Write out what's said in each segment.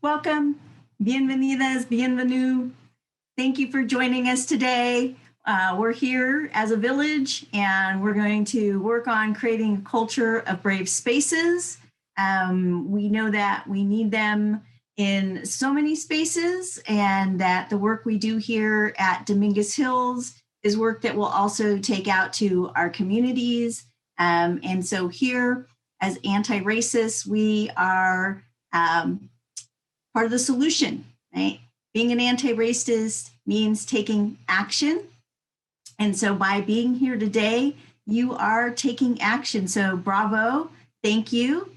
Welcome, bienvenidas, bienvenue. Thank you for joining us today. We're here as a village and we're going to work on creating a culture of brave spaces. We know that we need them in so many spaces and that the work we do here at Dominguez Hills is work that we'll also take out to our communities. And so here as anti-racists, we are part of the solution, right? Being an anti-racist means taking action. And so by being here today, you are taking action. So bravo, thank you.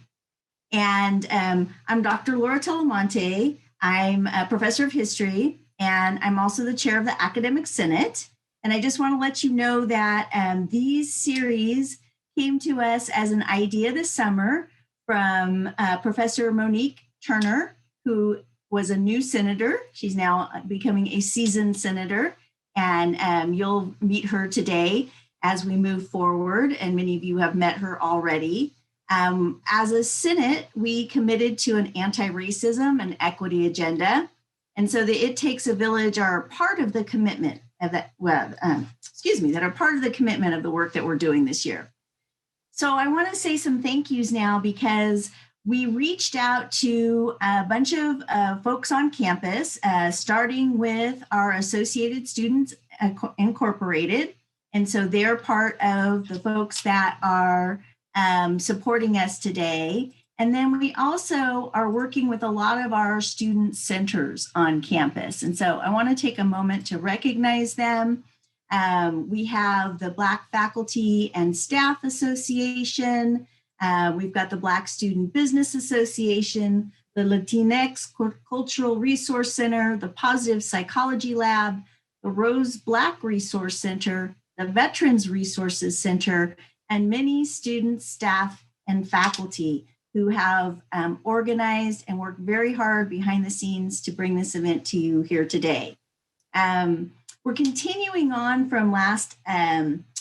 And I'm Dr. Laura Telemonte. I'm a professor of history, and I'm also the chair of the Academic Senate. And I just want to let you know that these series came to us as an idea this summer from Professor Monique Turner, who was a new senator. She's now becoming a seasoned senator, and you'll meet her today as we move forward, and many of you have met her already. As a Senate, we committed to an anti-racism and equity agenda, and so the It Takes a Village are part of the commitment of that, that are part of the commitment of the work that we're doing this year. So I want to say some thank yous now because we reached out to a bunch of folks on campus, starting with our Associated Students Incorporated. And so they're part of the folks that are supporting us today. And then we also are working with a lot of our student centers on campus. And so I want to take a moment to recognize them. We have the Black Faculty and Staff Association. We've got the Black Student Business Association, the Latinx Cultural Resource Center, the Positive Psychology Lab, the Rose Black Resource Center, the Veterans Resources Center, and many students, staff, and faculty who have organized and worked very hard behind the scenes to bring this event to you here today. We're continuing on from last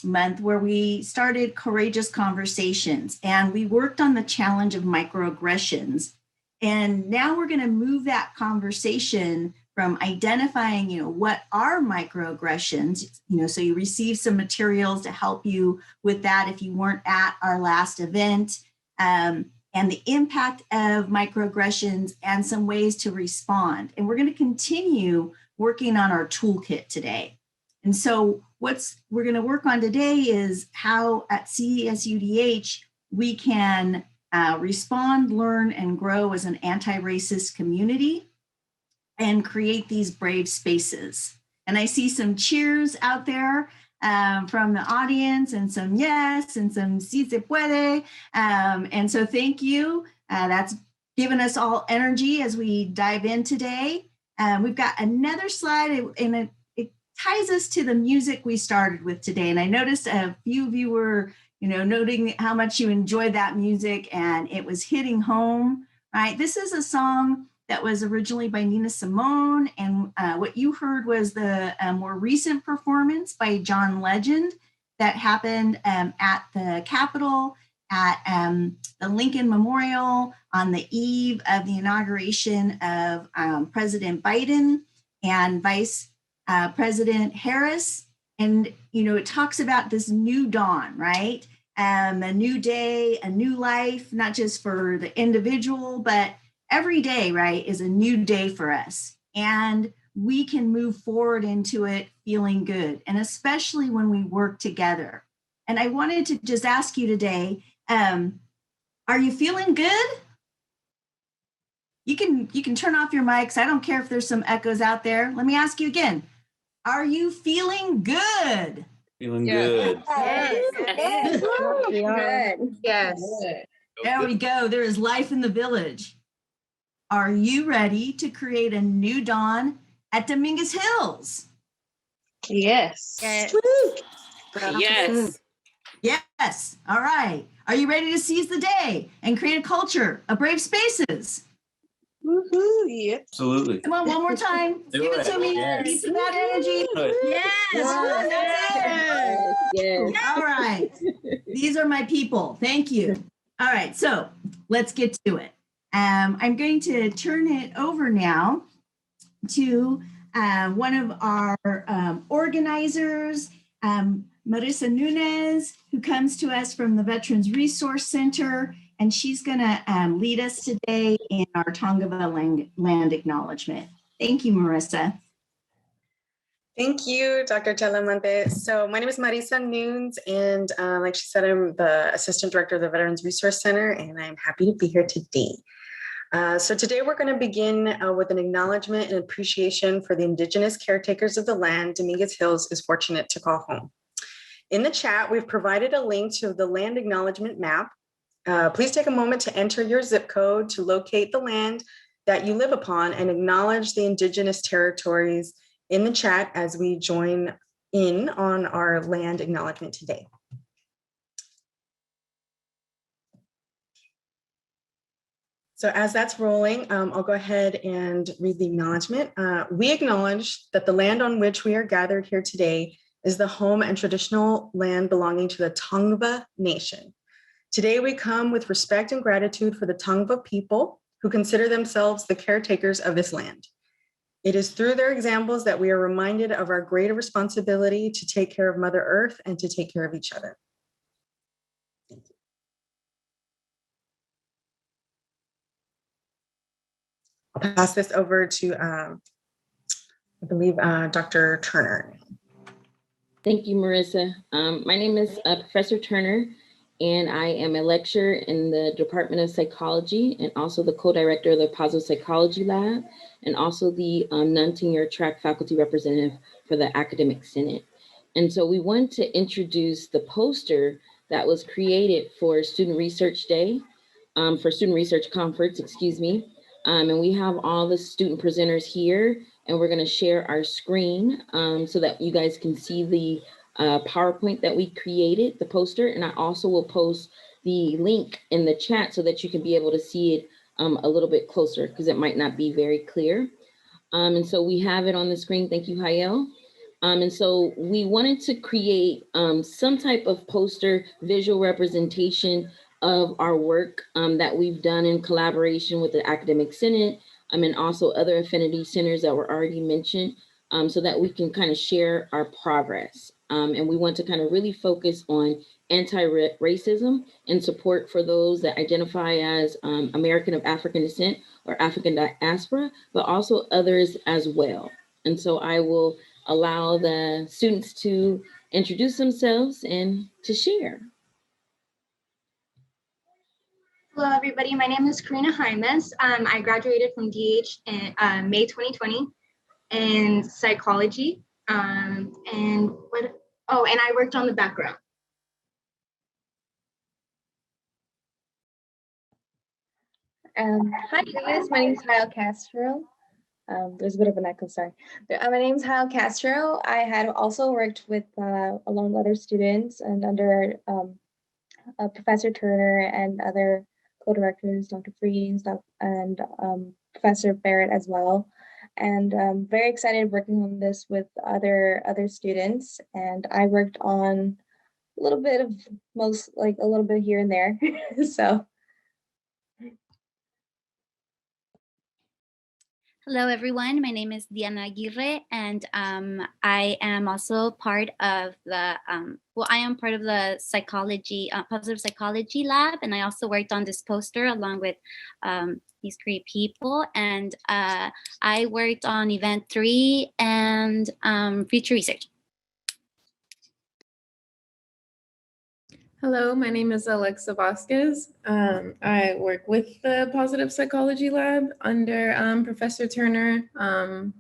month where we started Courageous Conversations, and we worked on the challenge of microaggressions. And now we're going to move that conversation from identifying, what are microaggressions, so you receive some materials to help you with that if you weren't at our last event, and the impact of microaggressions and some ways to respond. And we're going to continue working on our toolkit today. And so what we're going to work on today is how at CSUDH we can respond, learn, and grow as an anti-racist community and create these brave spaces. And I see some cheers out there from the audience and some yes and some si se puede. And so thank you. That's given us all energy as we dive in today. We've got another slide and it ties us to the music we started with today. And I noticed a few of you were, noting how much you enjoyed that music and it was hitting home, right? This is a song that was originally by Nina Simone. And what you heard was the more recent performance by John Legend that happened at the Capitol, at the Lincoln Memorial on the eve of the inauguration of President Biden and Vice President Harris. And, it talks about this new dawn, right? A new day, a new life, not just for the individual, but every day, right, is a new day for us. And we can move forward into it feeling good, and especially when we work together. And I wanted to just ask you today, are you feeling good? You can turn off your mics. I don't care if there's some echoes out there. Let me ask you again. Are you feeling good? Feeling good. Yes. Good. Yes. There we go. There is life in the village. Are you ready to create a new dawn at Dominguez Hills? Yes. Yes. Yes. Yes. All right. Are you ready to seize the day and create a culture of brave spaces? Woohoo. Yep. Absolutely. Come on, one more time. Do Give it it. to me. Yes. Need some of that energy. Yes. Yes. All right. These are my people. Thank you. All right. So let's get to it. I'm going to turn it over now to one of our organizers, Marissa Nunez, who comes to us from the Veterans Resource Center, and she's going to lead us today in our Tongva land acknowledgement. Thank you, Marissa. Thank you, Dr. Talamonte. So my name is Marissa Nunes, and like she said, I'm the Assistant Director of the Veterans Resource Center, and I'm happy to be here today. So today we're going to begin with an acknowledgement and appreciation for the Indigenous caretakers of the land Dominguez Hills is fortunate to call home. In the chat, we've provided a link to the land acknowledgement map. Please take a moment to enter your zip code to locate the land that you live upon and acknowledge the Indigenous territories in the chat as we join in on our land acknowledgement today. So as that's rolling, I'll go ahead and read the acknowledgement. We acknowledge that the land on which we are gathered here today is the home and traditional land belonging to the Tongva Nation. Today we come with respect and gratitude for the Tongva people who consider themselves the caretakers of this land. It is through their examples that we are reminded of our greater responsibility to take care of Mother Earth and to take care of each other. Thank you. I'll pass this over to, I believe, Dr. Turner. Thank you, Marissa. My name is Professor Turner, and I am a lecturer in the Department of Psychology and also the co-director of the Positive Psychology Lab, and also the non-tenure track faculty representative for the Academic Senate. And so we want to introduce the poster that was created for Student Research Day, for Student Research Conference, excuse me. And we have all the student presenters here, and we're gonna share our screen so that you guys can see the PowerPoint that we created, the poster, and I also will post the link in the chat so that you can be able to see it a little bit closer because it might not be very clear. And so we have it on the screen. Thank you, Hayel. And so we wanted to create some type of poster visual representation of our work that we've done in collaboration with the Academic Senate and also other affinity centers that were already mentioned so that we can kind of share our progress. And we want to kind of really focus on anti-racism and support for those that identify as American of African descent or African diaspora, but also others as well. And so I will allow the students to introduce themselves and to share. Hello, everybody. My name is Karina Jaimes. I graduated from DH in May 2020 in psychology. And I worked on the background. Hi guys, my name is Hayel Castro. There's a bit of an echo, sorry. My name is Hayel Castro. I had also worked with along with other students and under Professor Turner and other co-directors, Dr. Freeze and Professor Barrett as well. And I'm very excited working on this with other students. And I worked on a little bit of a little bit here and there. So. Hello, everyone. My name is Diana Aguirre, and I am also part of the, I am part of the psychology, positive psychology lab, and I also worked on this poster along with these great people. And I worked on event 3 and future research. Hello, my name is Alexa Vasquez. I work with the Positive Psychology Lab under Professor Turner,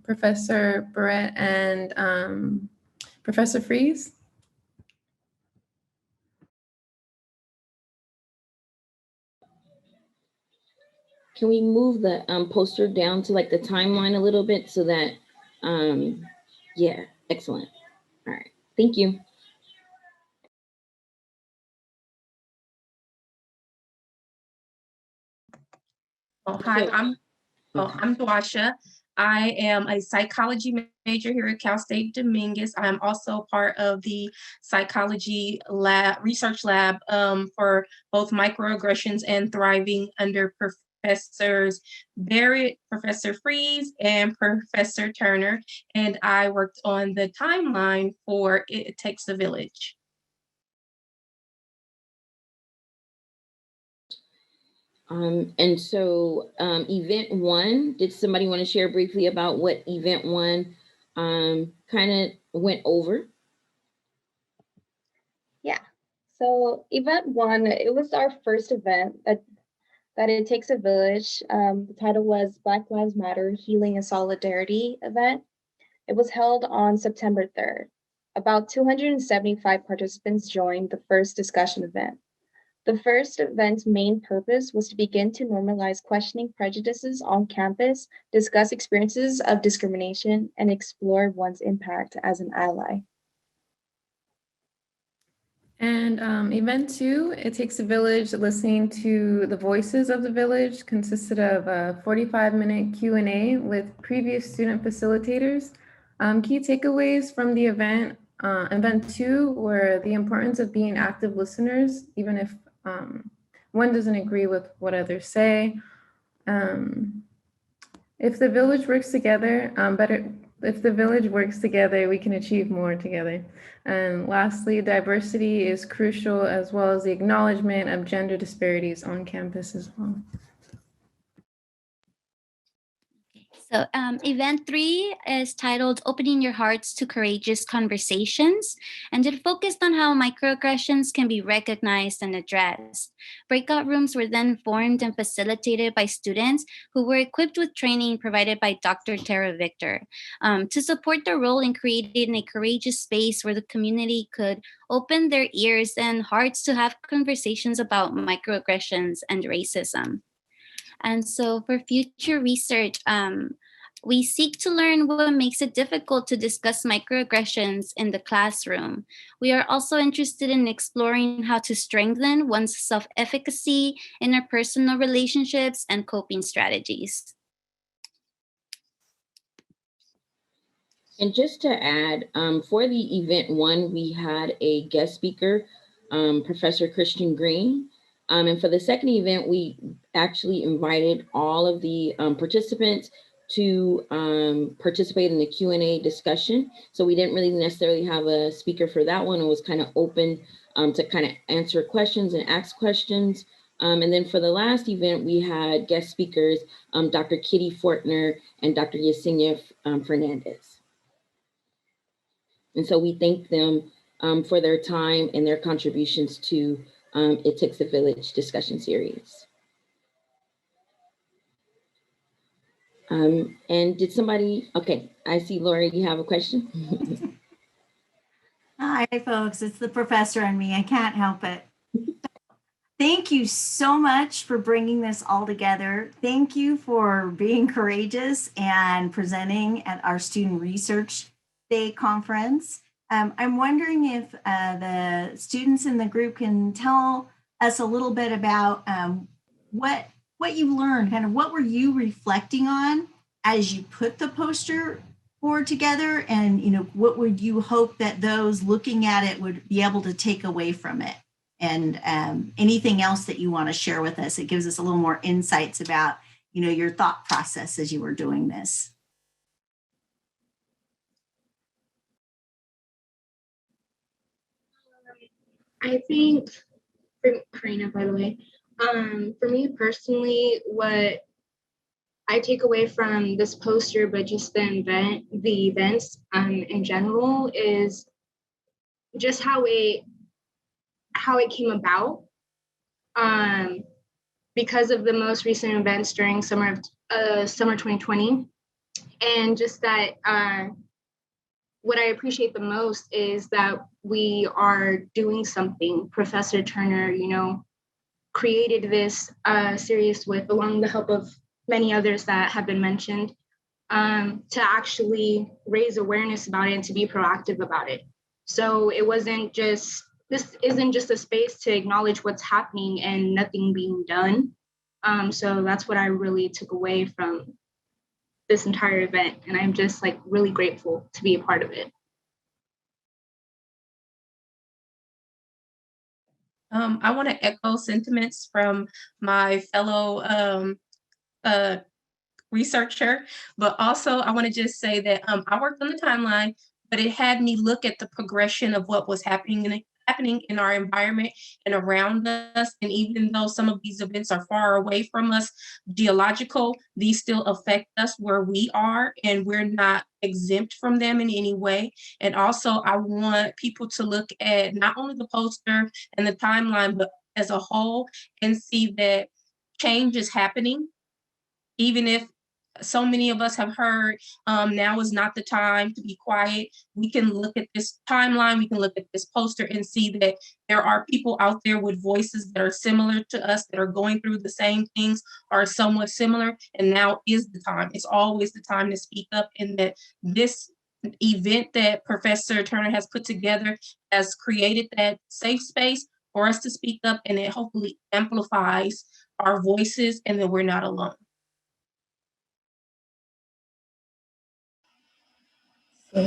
Professor Barrett, and Professor Freeze. Can we move the poster down to like the timeline a little bit so that, yeah, excellent. All right, thank you. Oh, hi, I'm Dwasha. I am a psychology major here at Cal State Dominguez. I'm also part of the psychology lab, research lab for both microaggressions and thriving under Professors Barrett, Professor Freeze, and Professor Turner, and I worked on the timeline for It Takes a Village. And so event one, did somebody want to share briefly about what event one kind of went over? Yeah. So event one, it was our first event that It Takes a Village. The title was Black Lives Matter Healing and Solidarity event. It was held on September 3rd. About 275 participants joined the first discussion event. The first event's main purpose was to begin to normalize questioning prejudices on campus, discuss experiences of discrimination, and explore one's impact as an ally. And event two, It Takes a Village, listening to the voices of the village, consisted of a 45-minute Q&A with previous student facilitators. Key takeaways from the event. Event two were the importance of being active listeners, even if one doesn't agree with what others say. If the village works together, if the village works together, we can achieve more together. And lastly, diversity is crucial, as well as the acknowledgement of gender disparities on campus as well. So event 3 is titled Opening Your Hearts to Courageous Conversations, and it focused on how microaggressions can be recognized and addressed. Breakout rooms were then formed and facilitated by students who were equipped with training provided by Dr. Tara Victor to support their role in creating a courageous space where the community could open their ears and hearts to have conversations about microaggressions and racism. And so for future research, we seek to learn what makes it difficult to discuss microaggressions in the classroom. We are also interested in exploring how to strengthen one's self-efficacy, interpersonal relationships, and coping strategies. And just to add, for the event one, we had a guest speaker, Professor Christian Green. And for the second event, we actually invited all of the participants to participate in the Q&A discussion. So we didn't really necessarily have a speaker for that one. It was kind of open to kind of answer questions and ask questions. And then for the last event, we had guest speakers, Dr. Kitty Fortner and Dr. Yesenia Fernandez. And so we thank them for their time and their contributions to It Takes a Village discussion series. And did somebody, okay, I see Laura, you have a question? Hi, folks. It's the professor and me. I can't help it. Thank you so much for bringing this all together. Thank you for being courageous and presenting at our Student Research Day conference. I'm wondering if the students in the group can tell us a little bit about what you learned, kind of what were you reflecting on as you put the poster board together, and what would you hope that those looking at it would be able to take away from it, and anything else that you want to share with us. It gives us a little more insights about your thought process as you were doing this. I think, for Karina, by the way, for me personally, what I take away from this poster, but just the events in general, is just how it came about. Because of the most recent events during summer 2020, and just that what I appreciate the most is that we are doing something. Professor Turner, created this series along the help of many others that have been mentioned, to actually raise awareness about it and to be proactive about it. So this isn't just a space to acknowledge what's happening and nothing being done. So that's what I really took away from this entire event. And I'm just really grateful to be a part of it. I want to echo sentiments from my fellow researcher, but also I want to just say that I worked on the timeline, but it had me look at the progression of what was happening in our environment and around us. And even though some of these events are far away from us, geological, these still affect us where we are, and we're not exempt from them in any way. And also, I want people to look at not only the poster and the timeline, but as a whole, and see that change is happening. Even if so many of us have heard now is not the time to be quiet, we can look at this timeline, we can look at this poster and see that there are people out there with voices that are similar to us, that are going through the same things or somewhat similar, and now is the time. It's always the time to speak up, and that this event that Professor Turner has put together has created that safe space for us to speak up, and it hopefully amplifies our voices and that we're not alone. So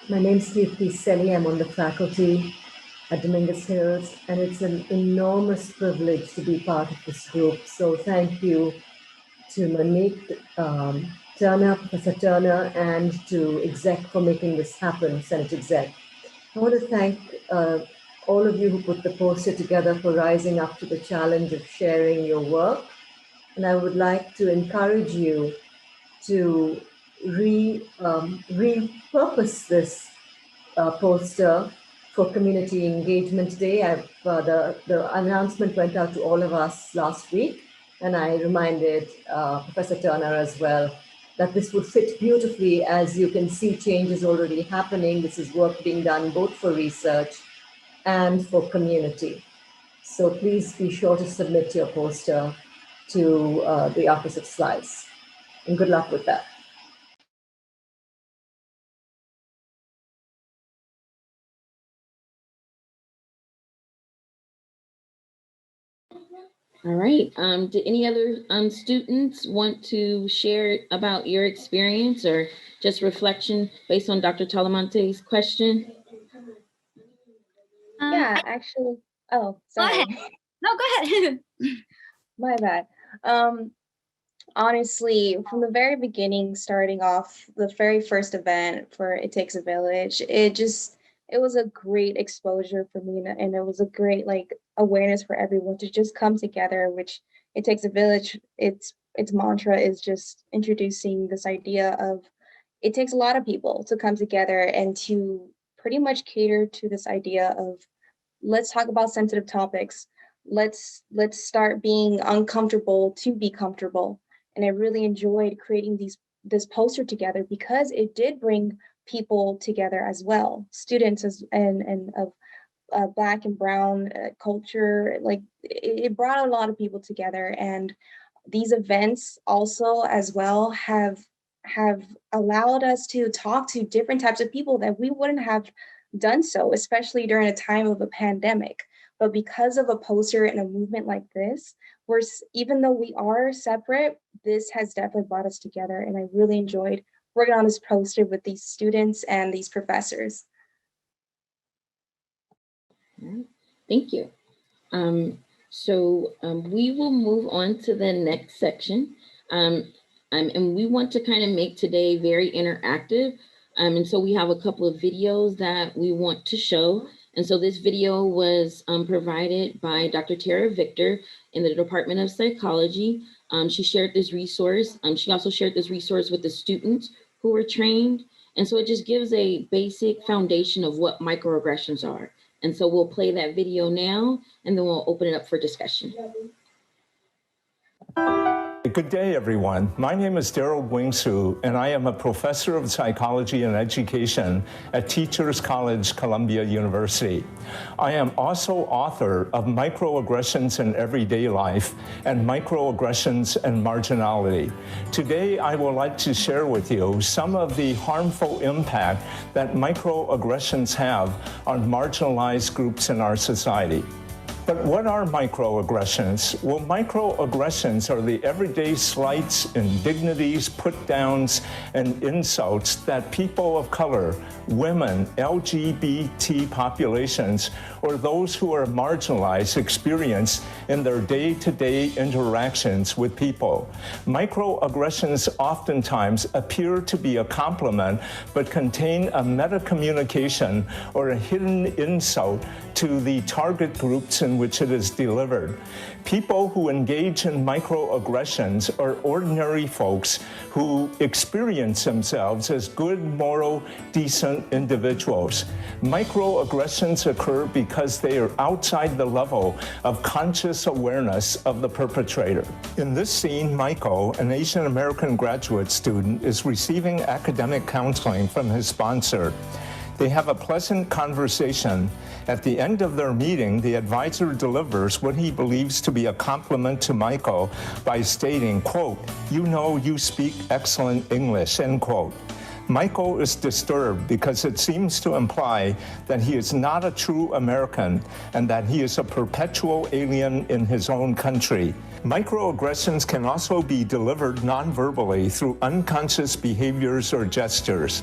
my name is Kirti Seli. I'm on the faculty at Dominguez Hills, and it's an enormous privilege to be part of this group. So thank you to Monique Turner, Professor Turner, and to Exec for making this happen, Senate Exec. I want to thank all of you who put the poster together for rising up to the challenge of sharing your work. And I would like to encourage you to repurpose this poster for Community Engagement Day. The announcement went out to all of us last week, and I reminded Professor Turner as well that this would fit beautifully. As you can see, change is already happening. This is work being done both for research and for community. So please be sure to submit your poster to the Office of Slides, and good luck with that. All right. Do any other students want to share about your experience or just reflection based on Dr. Talamante's question? Yeah, actually, oh, sorry. Go ahead. No, go ahead. My bad. Honestly, from the very beginning, starting off the very first event for It Takes a Village, it was a great exposure for me, and it was a great awareness for everyone to just come together, which It Takes a Village, its mantra is just introducing this idea of it takes a lot of people to come together and to pretty much cater to this idea of let's talk about sensitive topics. Let's start being uncomfortable to be comfortable. And I really enjoyed creating this poster together because it did bring people together as well, students and of Black and Brown culture. It brought a lot of people together, and these events also as well have allowed us to talk to different types of people that we wouldn't have done so, especially during a time of a pandemic. But because of a poster and a movement like this, even though we are separate, this has definitely brought us together. And I really enjoyed working on this poster with these students and these professors. Thank you. So we will move on to the next section. And we want to kind of make today very interactive. And so we have a couple of videos that we want to show. And so this video was provided by Dr. Tara Victor in the Department of Psychology. She shared this resource. She also shared this resource with the students who were trained. And so it just gives a basic foundation of what microaggressions are. And so we'll play that video now, and then we'll open it up for discussion. Good day, everyone. My name is Daryl Wingsu, and I am a professor of psychology and education at Teachers College, Columbia University. I am also author of Microaggressions in Everyday Life and Microaggressions and Marginality. Today, I would like to share with you some of the harmful impact that microaggressions have on marginalized groups in our society. But what are microaggressions? Well, microaggressions are the everyday slights, indignities, put-downs, and insults that people of color, women, LGBT populations, or those who are marginalized experience in their day-to-day interactions with people. Microaggressions oftentimes appear to be a compliment, but contain a meta-communication or a hidden insult to the target groups in which it is delivered. People who engage in microaggressions are ordinary folks who experience themselves as good, moral, decent individuals. Microaggressions occur because they are outside the level of conscious awareness of the perpetrator. In this scene, Michael, an Asian American graduate student, is receiving academic counseling from his sponsor. They have a pleasant conversation. At the end of their meeting, the advisor delivers what he believes to be a compliment to Michael by stating, quote, "You know you speak excellent English," end quote. Michael is disturbed because it seems to imply that he is not a true American and that he is a perpetual alien in his own country. Microaggressions can also be delivered non-verbally through unconscious behaviors or gestures.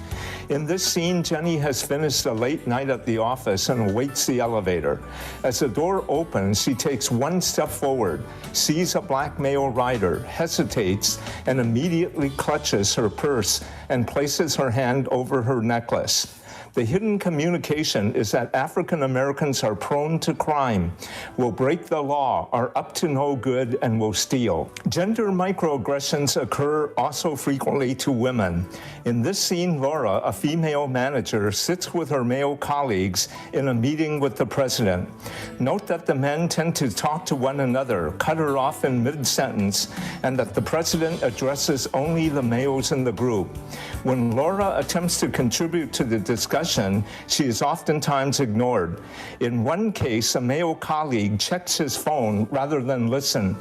In this scene, Jenny has finished a late night at the office and awaits the elevator. As the door opens, she takes one step forward, sees a black male rider, hesitates, and immediately clutches her purse and places her hand over her necklace. The hidden communication is that African Americans are prone to crime, will break the law, are up to no good, and will steal. Gender microaggressions occur also frequently to women. In this scene, Laura, a female manager, sits with her male colleagues in a meeting with the president. Note that the men tend to talk to one another, cut her off in mid-sentence, and that the president addresses only the males in the group. When Laura attempts to contribute to the discussion, she is oftentimes ignored. In one case, a male colleague checks his phone rather than listen.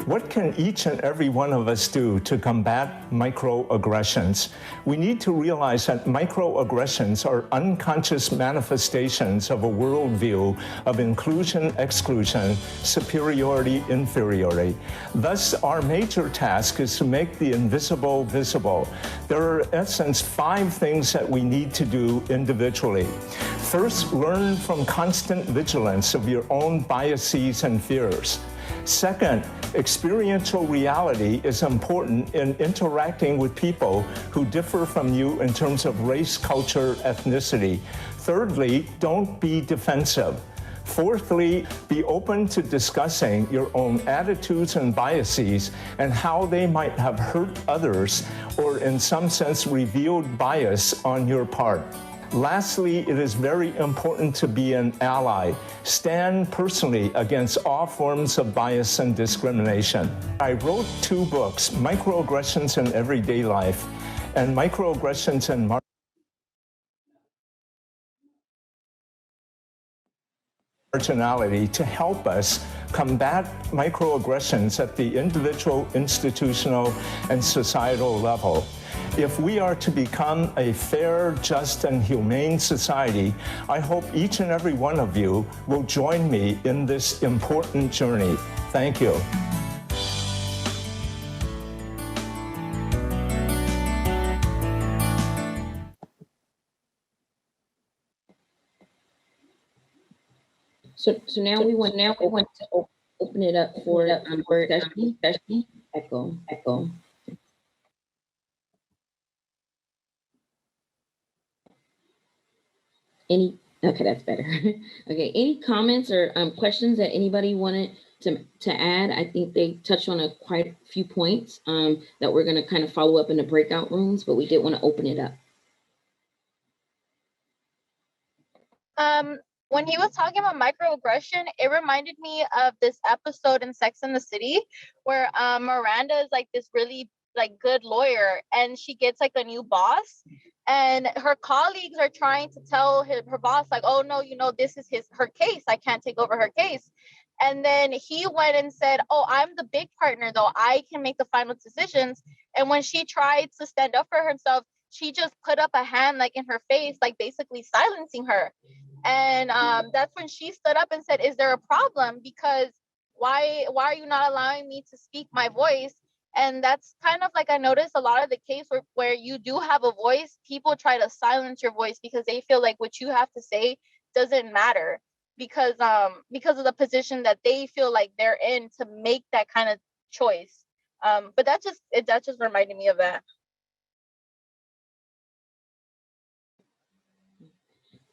What can each and every one of us do to combat microaggressions? We need to realize that microaggressions are unconscious manifestations of a worldview of inclusion, exclusion, superiority, inferiority. Thus, our major task is to make the invisible visible. There are, in essence, 5 things that we need to do individually. First, learn from constant vigilance of your own biases and fears. Second, experiential reality is important in interacting with people who differ from you in terms of race, culture, ethnicity. Thirdly, don't be defensive. Fourthly, be open to discussing your own attitudes and biases and how they might have hurt others or in some sense revealed bias on your part. Lastly, it is very important to be an ally. Stand personally against all forms of bias and discrimination. I wrote 2 books, Microaggressions in Everyday Life and Microaggressions in Marginality, to help us combat microaggressions at the individual, institutional, and societal level. If we are to become a fair, just, and humane society, I hope each and every one of you will join me in this important journey. Thank you. So now we want to open it up for discussion. Echo. Okay, that's better. Okay, any comments or questions that anybody wanted to add? I think they touched on quite a few points that we're going to kind of follow up in the breakout rooms, but we did want to open it up. When he was talking about microaggression, it reminded me of this episode in Sex and the City where Miranda is like this really like good lawyer and she gets like a new boss and her colleagues are trying to tell her boss like, oh no, you know, this is her case. I can't take over her case. And then he went and said, oh, I'm the big partner though. I can make the final decisions. And when she tried to stand up for herself, she just put up a hand like in her face, like basically silencing her. And that's when she stood up and said, is there a problem? Because why are you not allowing me to speak my voice? And that's kind of like, I noticed a lot of the case where you do have a voice, people try to silence your voice because they feel like what you have to say doesn't matter, because of the position that they feel like they're in to make that kind of choice. But that just reminded me of that.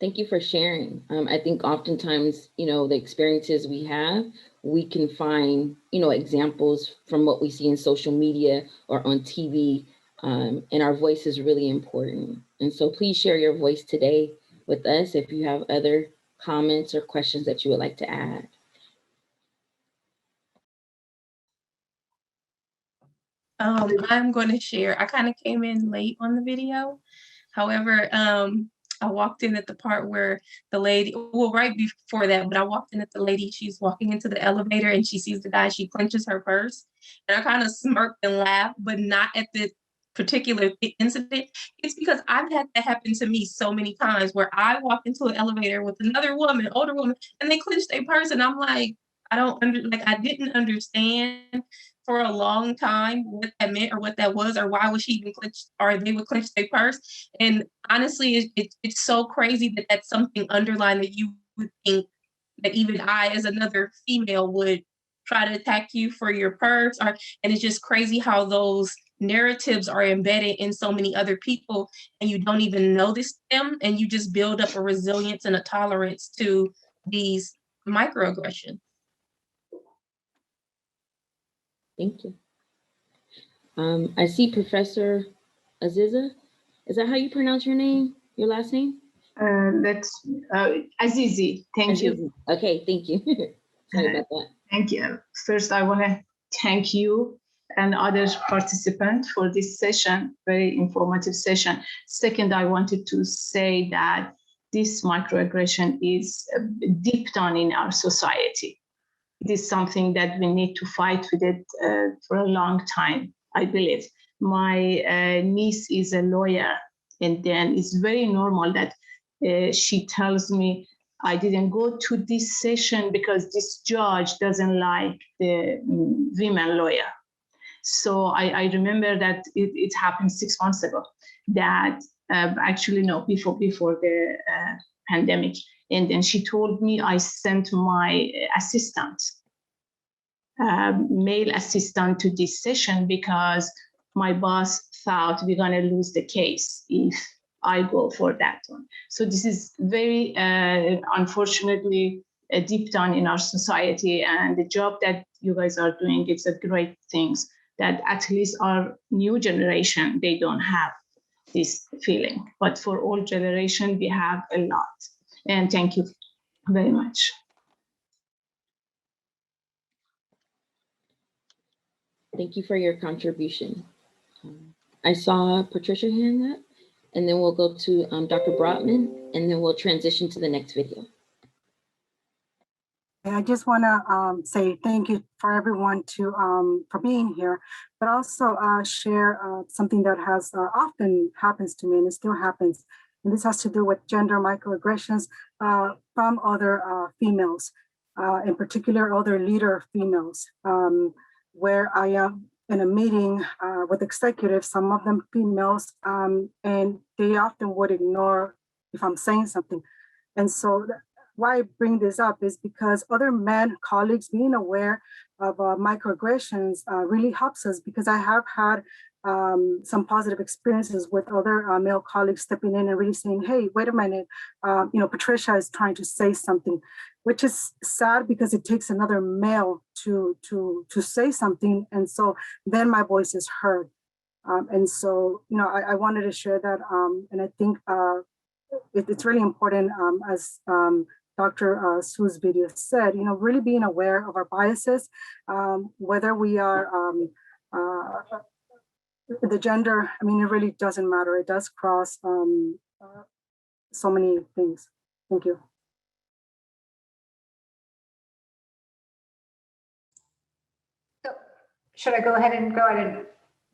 Thank you for sharing. I think oftentimes, the experiences we have, we can find, examples from what we see in social media or on TV, and our voice is really important. And so please share your voice today with us if you have other comments or questions that you would like to add. I'm going to share. I kind of came in late on the video. However, I walked in at the part where the lady, well, right before that, but I walked in at the lady, she's walking into the elevator and she sees the guy, she clenches her purse. And I kind of smirked and laughed, but not at the particular incident. It's because I've had that happen to me so many times where I walk into an elevator with another woman, older woman, and they clench their purse. And I'm like, I didn't understand for a long time what that meant or what that was, or why would she even clench, or they would clench their purse. And honestly, it's so crazy that that's something underlying that you would think that even I, as another female, would try to attack you for your purse. And it's just crazy how those narratives are embedded in so many other people and you don't even notice them, and you just build up a resilience and a tolerance to these microaggressions. Thank you. I see Professor Aziza. Is that how you pronounce your name, your last name? That's Azizi. Thank you. Okay, thank you. Sorry about that. Thank you. First, I want to thank you and other participants for this session, very informative session. Second, I wanted to say that this microaggression is deep down in our society. It is something that we need to fight with it for a long time, I believe. My niece is a lawyer, and then it's very normal that she tells me, I didn't go to this session because this judge doesn't like the women lawyer. So I remember that it happened 6 months ago, that actually, no, before the pandemic. And then she told me I sent my assistant, male assistant, to this session because my boss thought we're going to lose the case if I go for that one. So this is very, unfortunately, deep down in our society. And the job that you guys are doing, it's a great thing that at least our new generation, they don't have this feeling. But for old generation, we have a lot. And thank you very much. Thank you for your contribution. I saw Patricia hand up, and then we'll go to Dr. Brotman, and then we'll transition to the next video. I just want to say thank you for everyone for being here, but also share something that has often happens to me, and it still happens. And this has to do with gender microaggressions from other females, in particular other leader females, where I am in a meeting with executives, some of them females, and they often would ignore if I'm saying something. And so why I bring this up is because other men colleagues being aware of microaggressions really helps us, because I have had some positive experiences with other male colleagues stepping in and really saying, hey, wait a minute, Patricia is trying to say something, which is sad because it takes another male to say something. And so then my voice is heard. And so, I wanted to share that. And I think it's really important, as Dr. Su's video said, really being aware of our biases, whether we are the gender, it really doesn't matter. It does cross so many things. Thank you. So should I go ahead and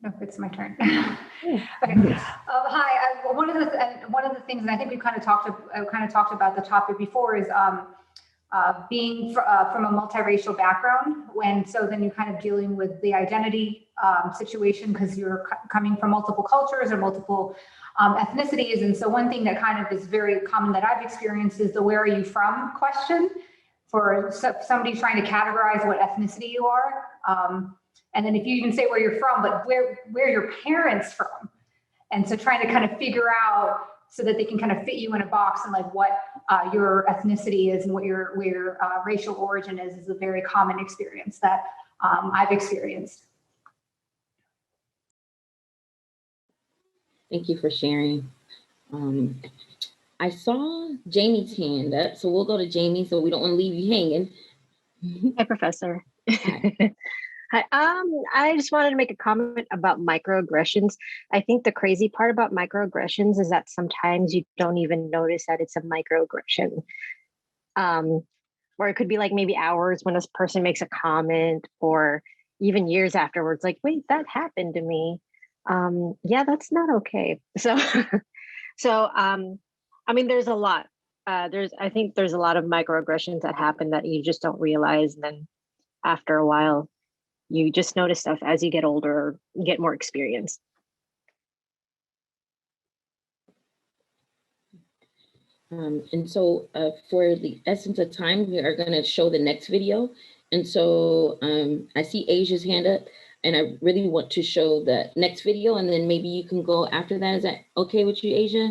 No, it's my turn. Okay. Hi. One of the things, and I think we kind of talked about the topic before, is being from a multiracial background. Then you're kind of dealing with the identity situation because you're coming from multiple cultures or multiple ethnicities. And so one thing that kind of is very common that I've experienced is the "where are you from" question for somebody trying to categorize what ethnicity you are. And then if you even say where you're from, but where are your parents from? And so trying to kind of figure out so that they can kind of fit you in a box and like what your ethnicity is and what your racial origin is a very common experience that I've experienced. Thank you for sharing. I saw Jamie's hand up, so we'll go to Jamie so we don't want to leave you hanging. Hi, Professor. Hi. I just wanted to make a comment about microaggressions. I think the crazy part about microaggressions is that sometimes you don't even notice that it's a microaggression. Or it could be like maybe hours when this person makes a comment, or even years afterwards, like, wait, that happened to me. Yeah, that's not okay. So, I mean, there's a lot. I think there's a lot of microaggressions that happen that you just don't realize. And then after a while, you just notice stuff as you get older, you get more experience. And so for the essence of time, we are going to show the next video. And so I see Asia's hand up, and I really want to show the next video, and then maybe you can go after that. Is that okay with you, Asia?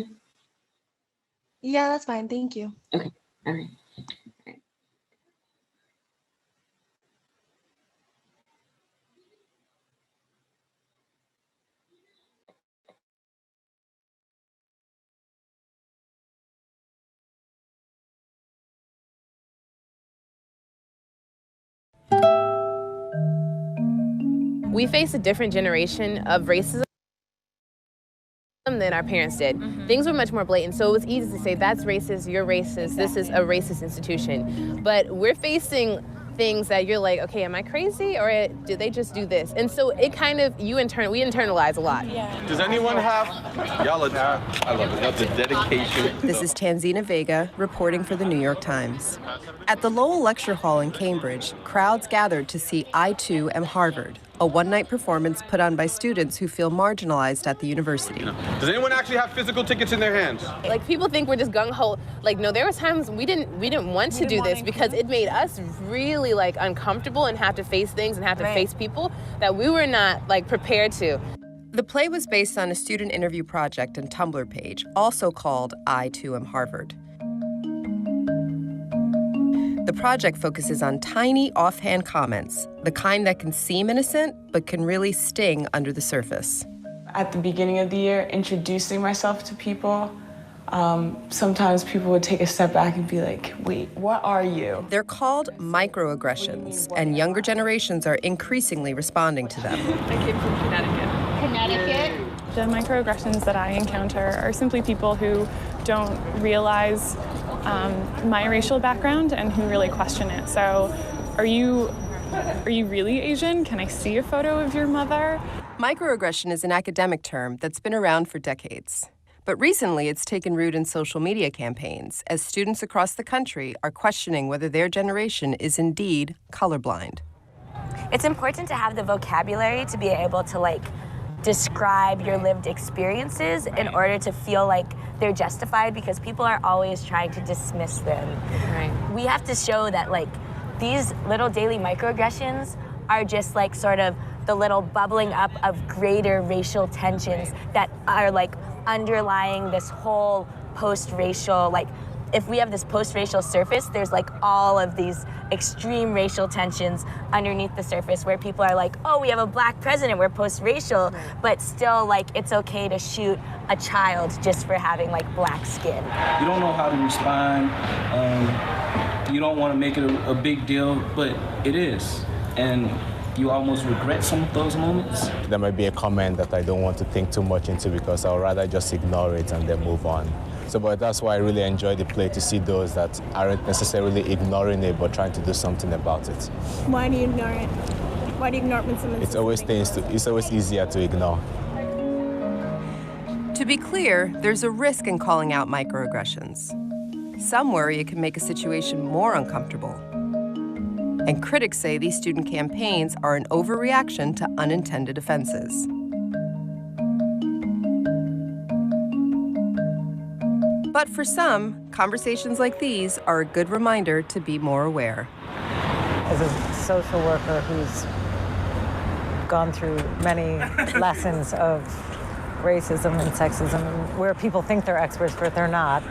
Yeah, that's fine. Thank you. Okay. All right. We face a different generation of racism than our parents did. Things were much more blatant, so it was easy to say, that's racist, you're racist, this is a racist institution. But we're facing things that you're like, okay, am I crazy, or did they just do this? And so it kind of, we internalize a lot. Does anyone have, y'all are, I love it, that's a dedication. This is Tanzina Vega reporting for the New York Times. At the Lowell Lecture Hall in Cambridge, crowds gathered to see I Too Am Harvard, a one-night performance put on by students who feel marginalized at the university. Does anyone actually have physical tickets in their hands? Like, people think we're just gung-ho. Like, no, there was times we didn't want to do this because it made us really like uncomfortable and have to face things and have to face people that we were not like prepared to. The play was based on a student interview project and Tumblr page, also called I Too Am Harvard. The project focuses on tiny, offhand comments, the kind that can seem innocent, but can really sting under the surface. At the beginning of the year, introducing myself to people, sometimes people would take a step back and be like, wait, what are you? They're called microaggressions, and younger generations are increasingly responding to them. I came from Connecticut. The microaggressions that I encounter are simply people who don't realize my racial background and who really question it. So, are you really Asian? Can I see a photo of your mother? Microaggression is an academic term that's been around for decades. But recently, it's taken root in social media campaigns as students across the country are questioning whether their generation is indeed colorblind. It's important to have the vocabulary to be able to describe your lived experiences in order to feel like they're justified, because people are always trying to dismiss them. Right. We have to show that these little daily microaggressions are just sort of the little bubbling up of greater racial tensions that are underlying this whole post-racial, if we have this post-racial surface, there's all of these extreme racial tensions underneath the surface where people are oh, we have a black president, we're post-racial, but still it's okay to shoot a child just for having black skin. You don't know how to respond. You don't want to make it a big deal, but it is. And you almost regret some of those moments. There might be a comment that I don't want to think too much into because I'll rather just ignore it and then move on. But that's why I really enjoy the play, to see those that aren't necessarily ignoring it but trying to do something about it. Why do you ignore it? Why do you ignore it when someone It's always easier to ignore. To be clear, there's a risk in calling out microaggressions. Some worry it can make a situation more uncomfortable. And critics say these student campaigns are an overreaction to unintended offenses. But for some, conversations like these are a good reminder to be more aware. As a social worker who's gone through many lessons of racism and sexism, where people think they're experts, but they're not,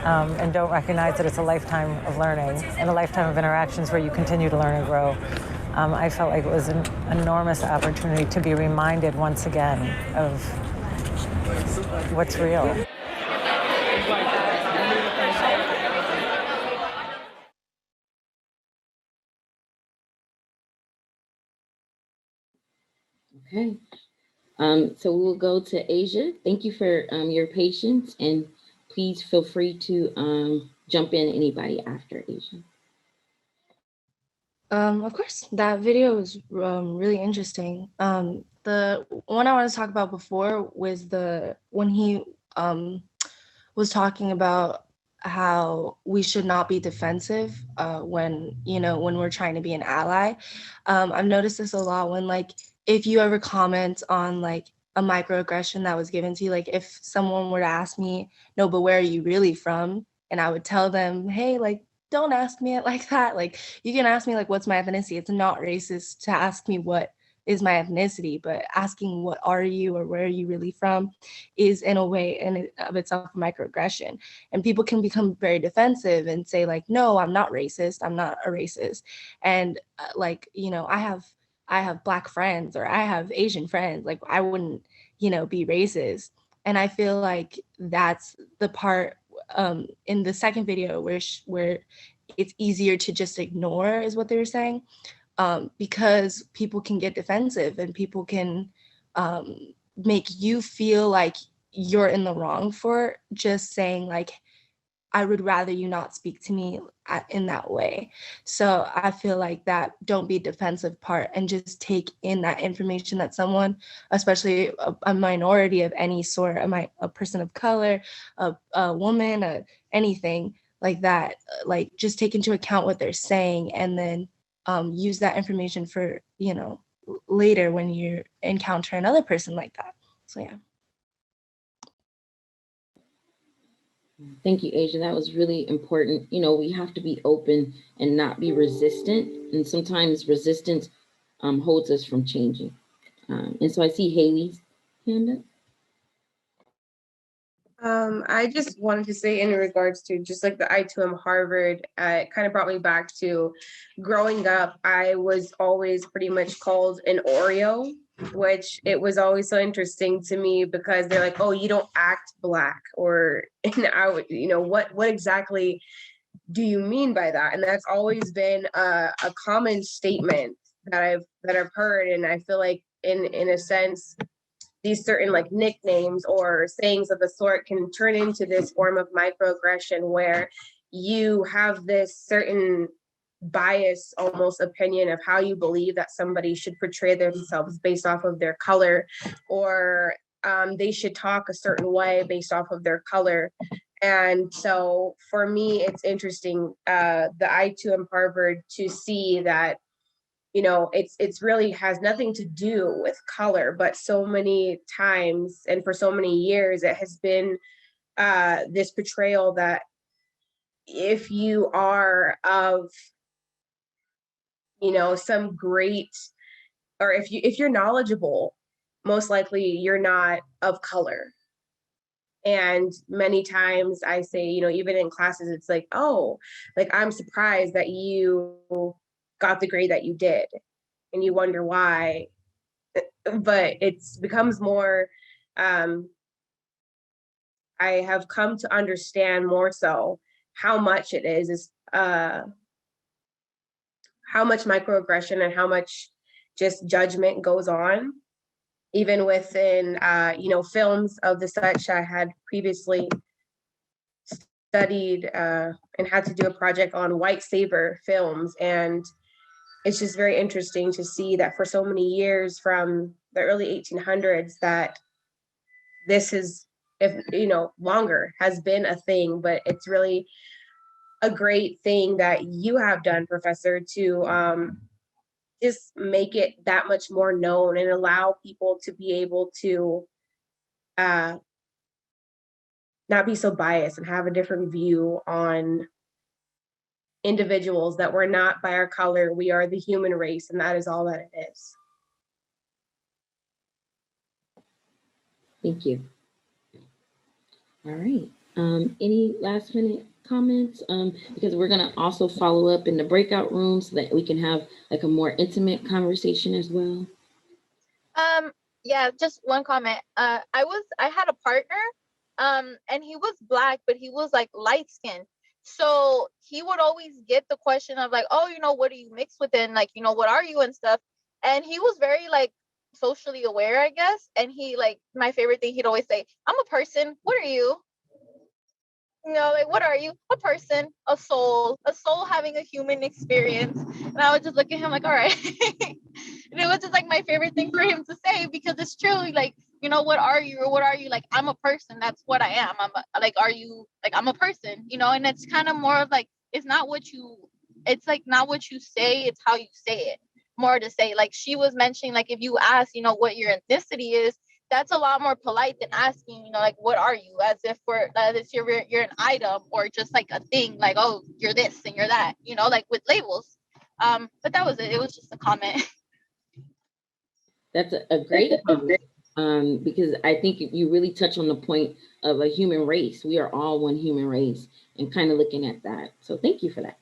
and don't recognize that it's a lifetime of learning and a lifetime of interactions where you continue to learn and grow. I felt like it was an enormous opportunity to be reminded once again of what's real. Okay. So we will go to Asia. Thank you for your patience, and please feel free to jump in anybody after Asia. Of course, that video was really interesting. The one I wanted to talk about before was when he was talking about how we should not be defensive when we're trying to be an ally. I've noticed this a lot when, like, if you ever comment on like a microaggression that was given to you, like if someone were to ask me, no, but where are you really from? And I would tell them, hey, like, don't ask me it like that. Like, you can ask me like, what's my ethnicity? It's not racist to ask me what is my ethnicity, but asking what are you or where are you really from is in a way in of itself a microaggression. And people can become very defensive and say like, no, I'm not racist. I'm not a racist. And I have Black friends or I have Asian friends, like I wouldn't, be racist. And I feel like that's the part in the second video where it's easier to just ignore is what they were saying, because people can get defensive and people can make you feel like you're in the wrong for just saying like, I would rather you not speak to me in that way. So I feel like that don't be defensive part and just take in that information that someone, especially a minority of any sort, a person of color, a woman, anything like that, like just take into account what they're saying and then use that information for, later when you encounter another person like that. So yeah. Thank you, Asia. That was really important. We have to be open and not be resistant. And sometimes resistance holds us from changing. And so I see Haley's hand up. I just wanted to say in regards to just like the I2M Harvard, it kind of brought me back to growing up. I was always pretty much called an Oreo, which it was always so interesting to me because they're like, oh, you don't act Black, or what exactly do you mean by that? And that's always been a common statement that I've heard. And I feel like in a sense, these certain like nicknames or sayings of the sort can turn into this form of microaggression where you have this certain bias, almost opinion of how you believe that somebody should portray themselves based off of their color, or they should talk a certain way based off of their color. And so for me, it's interesting, the I2M Harvard, to see that it's really has nothing to do with color, but so many times and for so many years, it has been this portrayal that if you are of, some great, or if you're knowledgeable, most likely you're not of color. And many times I say, even in classes, it's like, oh, like I'm surprised that you got the grade that you did, and you wonder why. But it becomes more, I have come to understand more so how much it is how much microaggression and how much just judgment goes on, even within, films of the such. I had previously studied and had to do a project on white saber films, and it's just very interesting to see that for so many years from the early 1800s that this is, if longer, has been a thing. But it's really a great thing that you have done, Professor, to just make it that much more known and allow people to be able to not be so biased and have a different view on individuals, that we're not by our color, we are the human race, and that is all that it is. Thank you. All right. Any last minute comments? Because we're gonna also follow up in the breakout room so that we can have like a more intimate conversation as well. Yeah, just one comment. I had a partner, and he was Black, but he was like light skinned. So he would always get the question of like, oh, what are you mixed with, and like, what are you and stuff. And he was very like socially aware, I guess. And he, like, my favorite thing, he'd always say, I'm a person. What are you? Like, what are you? A person, a soul having a human experience. And I would just look at him like, all right. And it was just like my favorite thing for him to say, because it's true. Like, what are you, or what are you? Like, I'm a person. That's what I am. Are you, like, I'm a person, and it's kind of more of like, it's like not what you say, it's how you say it. More to say, like she was mentioning, like if you ask, what your ethnicity is, that's a lot more polite than asking, like, what are you? As if you're an item, or just like a thing, like, oh, you're this and you're that, like with labels. But that was it. It was just a comment. That's a great comment, because I think you really touch on the point of a human race. We are all one human race, and kind of looking at that. So thank you for that.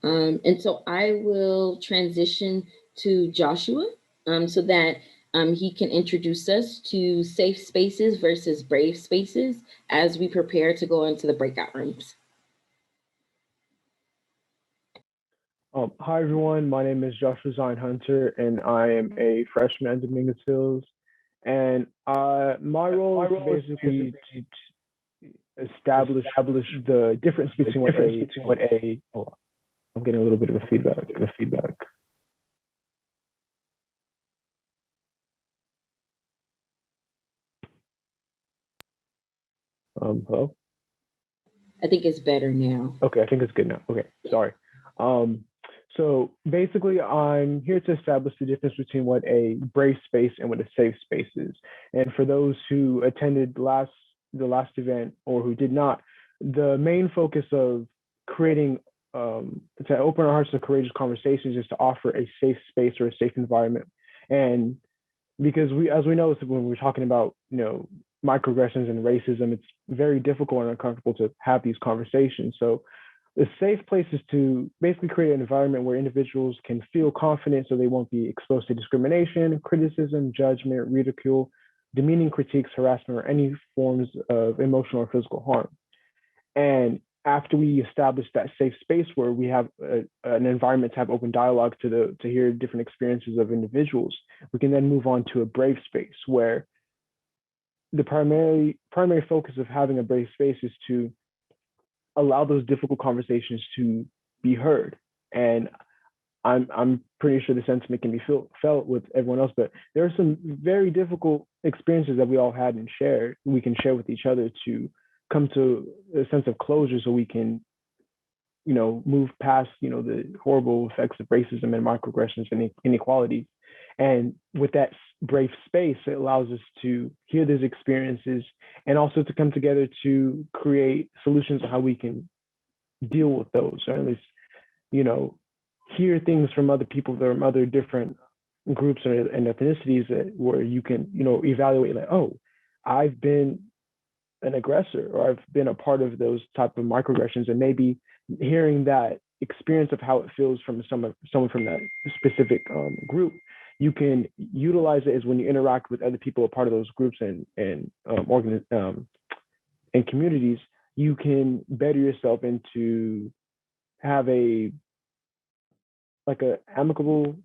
And so I will transition to Joshua, so that he can introduce us to safe spaces versus brave spaces as we prepare to go into the breakout rooms. Hi, everyone. My name is Joshua Zion Hunter, and I am a freshman at Dominguez Hills. And my role is basically to establish the difference between what a I'm getting a little bit of a feedback. Hello? I think it's better now. Okay, I think it's good now. Okay, sorry. So basically, I'm here to establish the difference between what a brave space and what a safe space is. And for those who attended the last event, or who did not, the main focus of creating to open our hearts to courageous conversations is to offer a safe space or a safe environment. And because as we know, when we're talking about microaggressions and racism, it's very difficult and uncomfortable to have these conversations. So the safe place is to basically create an environment where individuals can feel confident, so they won't be exposed to discrimination, criticism, judgment, ridicule, demeaning critiques, harassment, or any forms of emotional or physical harm. And after we establish that safe space where we have an environment to have open dialogue to hear different experiences of individuals, we can then move on to a brave space, where the primary focus of having a brave space is to allow those difficult conversations to be heard. And I'm pretty sure the sentiment can be felt with everyone else, but there are some very difficult experiences that we all had and we can share with each other to come to a sense of closure, so we can, move past, the horrible effects of racism and microaggressions and inequalities. And with that brave space, it allows us to hear those experiences and also to come together to create solutions on how we can deal with those, or at least, hear things from other people, from other different groups and ethnicities, where you can, evaluate, like, oh, I've been an aggressor, or I've been a part of those type of microaggressions, and maybe hearing that experience of how it feels from someone from that specific group, you can utilize it as when you interact with other people, a part of those groups and communities, you can better yourself into have a amicable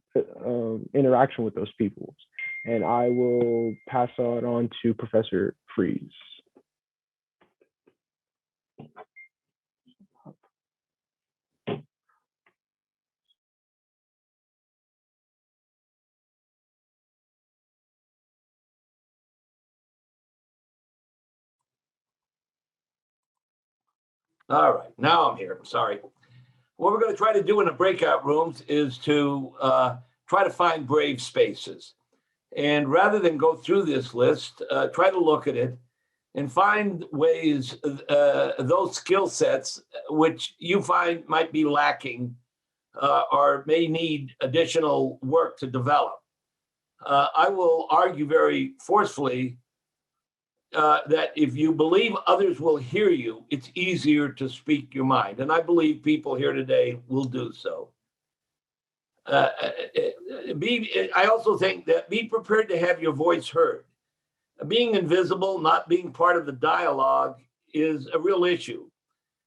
interaction with those people. And I will pass it on to Professor Freeze. All right, now I'm here. I'm sorry. What we're going to try to do in the breakout rooms is to try to find brave spaces. And rather than go through this list, try to look at it and find ways, those skill sets which you find might be lacking or may need additional work to develop. I will argue very forcefully that if you believe others will hear you, it's easier to speak your mind. And I believe people here today will do so. I also think that be prepared to have your voice heard. Being invisible, not being part of the dialogue is a real issue.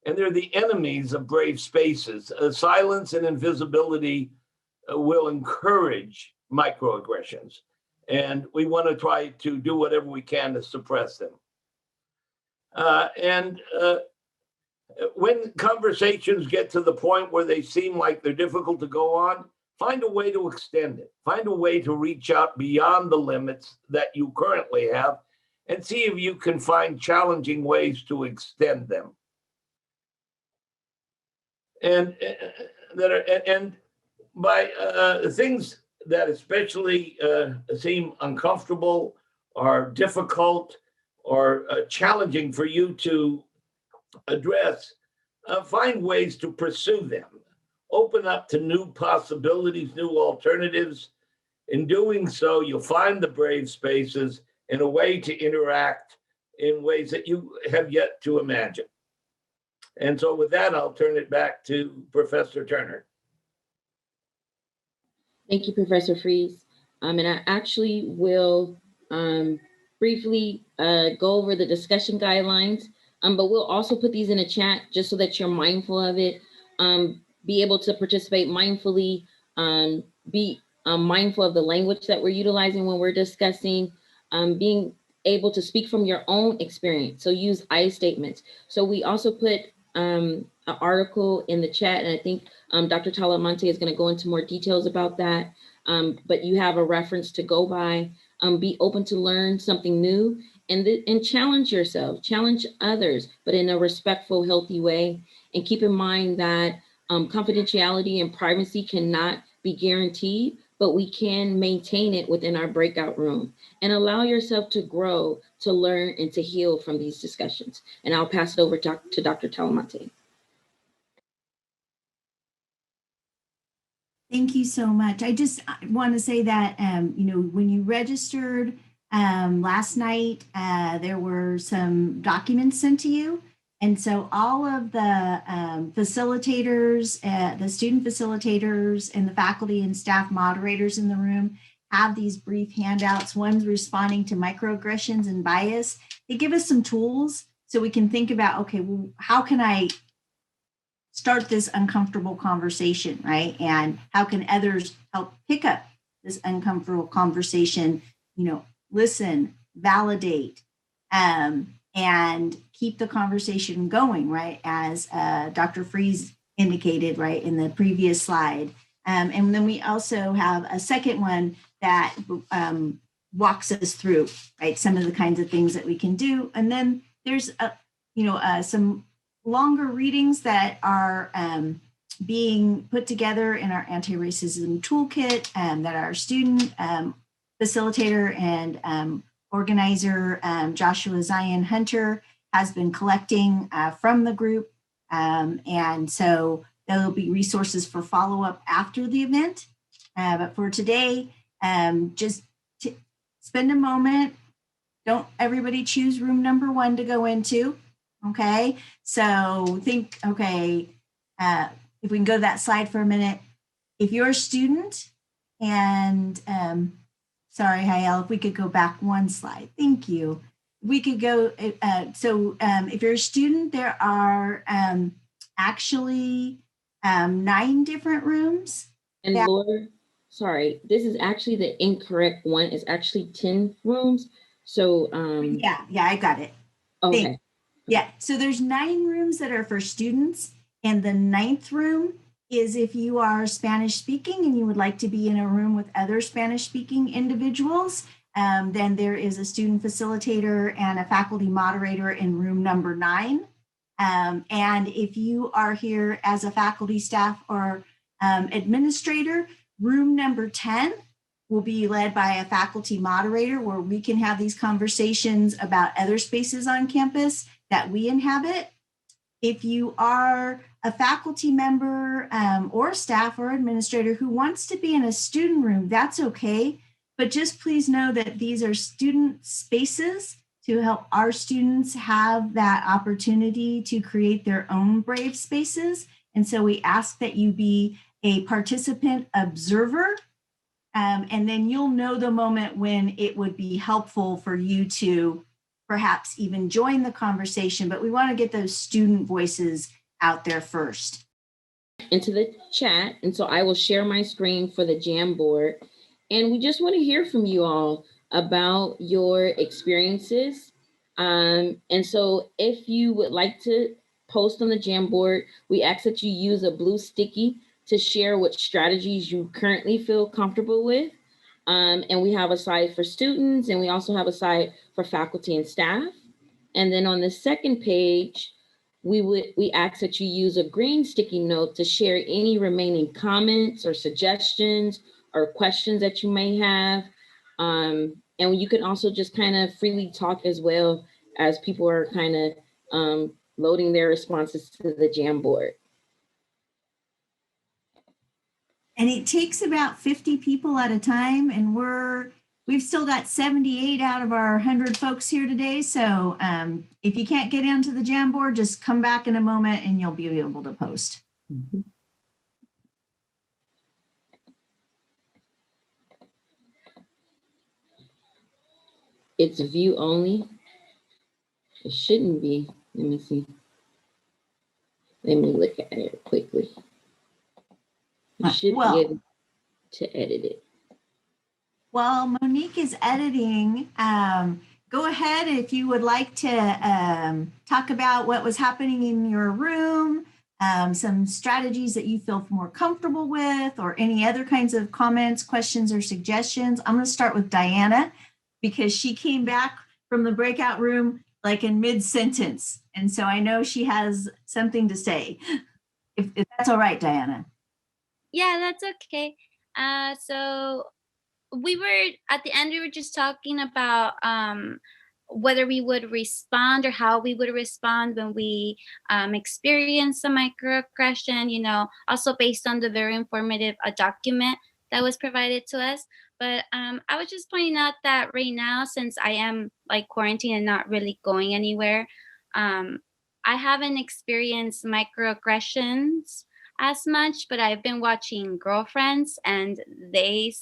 And they're the enemies of brave spaces. Silence and invisibility will encourage microaggressions. And we want to try to do whatever we can to suppress them. When conversations get to the point where they seem like they're difficult to go on, find a way to extend it. Find a way to reach out beyond the limits that you currently have and see if you can find challenging ways to extend them. And by things that especially seem uncomfortable or difficult or challenging for you to address, find ways to pursue them. Open up to new possibilities, new alternatives. In doing so, you'll find the brave spaces and a way to interact in ways that you have yet to imagine. And so with that, I'll turn it back to Professor Turner. Thank you, Professor Freeze. And I actually will briefly go over the discussion guidelines, but we'll also put these in a chat just so that you're mindful of it. Be able to participate mindfully, be mindful of the language that we're utilizing when we're discussing, being able to speak from your own experience. So use I statements. So we also put an article in the chat, and I think Dr. Talamonte is going to go into more details about that. But you have a reference to go by. Be open to learn something new and challenge yourself, challenge others, but in a respectful, healthy way. And keep in mind that confidentiality and privacy cannot be guaranteed, but we can maintain it within our breakout room and allow yourself to grow, to learn, and to heal from these discussions. And I'll pass it over to Dr. Talamonte. Thank you so much. I just want to say that, when you registered last night, there were some documents sent to you. And so all of the facilitators, the student facilitators and the faculty and staff moderators in the room have these brief handouts. One's responding to microaggressions and bias. They give us some tools so we can think about, okay, well, how can I start this uncomfortable conversation, right? And how can others help pick up this uncomfortable conversation, listen, validate, and keep the conversation going, right? As Dr. Freeze indicated, right, in the previous slide. And then we also have a second one that walks us through, right, some of the kinds of things that we can do. And then there's, some longer readings that are being put together in our anti-racism toolkit that our student facilitator and organizer Joshua Zion Hunter has been collecting from the group. And so there will be resources for follow-up after the event. But for today, just spend a moment. Don't everybody choose room number 1 to go into. Okay, so think, okay, if we can go to that slide for a minute. If you're a student and, sorry, Hayel, if we could go back one slide, thank you. We could go, if you're a student, there are actually 9 different rooms. And Laura, sorry, this is actually the incorrect one. It's actually 10 rooms. So, yeah, I got it. Okay. Yeah, so there's 9 rooms that are for students, and the 9th room is if you are Spanish speaking and you would like to be in a room with other Spanish speaking individuals, then there is a student facilitator and a faculty moderator in room number 9. And if you are here as a faculty, staff, or administrator, room number 10 will be led by a faculty moderator where we can have these conversations about other spaces on campus that we inhabit. If you are a faculty member or staff or administrator who wants to be in a student room, that's okay. But just please know that these are student spaces to help our students have that opportunity to create their own brave spaces. And so we ask that you be a participant observer, and then you'll know the moment when it would be helpful for you to perhaps even join the conversation, but we want to get those student voices out there first. Into the chat, and so I will share my screen for the Jamboard, and we just want to hear from you all about your experiences. And so if you would like to post on the Jamboard, we ask that you use a blue sticky to share what strategies you currently feel comfortable with. And we have a side for students, and we also have a side for faculty and staff. And then on the second page, we ask that you use a green sticky note to share any remaining comments or suggestions or questions that you may have. And you can also just kind of freely talk as well as people are kind of loading their responses to the Jamboard. And it takes about 50 people at a time, and we've still got 78 out of our 100 folks here today. So if you can't get into the Jamboard, just come back in a moment and you'll be able to post. Mm-hmm. It's view only. It shouldn't be. Let me see. Let me look at it quickly. You should be able to edit it. While Monique is editing, go ahead if you would like to talk about what was happening in your room, some strategies that you feel more comfortable with, or any other kinds of comments, questions, or suggestions. I'm going to start with Diana because she came back from the breakout room like in mid-sentence. And so I know she has something to say. If that's all right, Diana. Yeah, that's okay. So we were, at the end, we were just talking about whether we would respond or how we would respond when we experience a microaggression, also based on the very informative document that was provided to us. But I was just pointing out that right now, since I am like quarantined and not really going anywhere, I haven't experienced microaggressions as much, but I've been watching Girlfriends, and the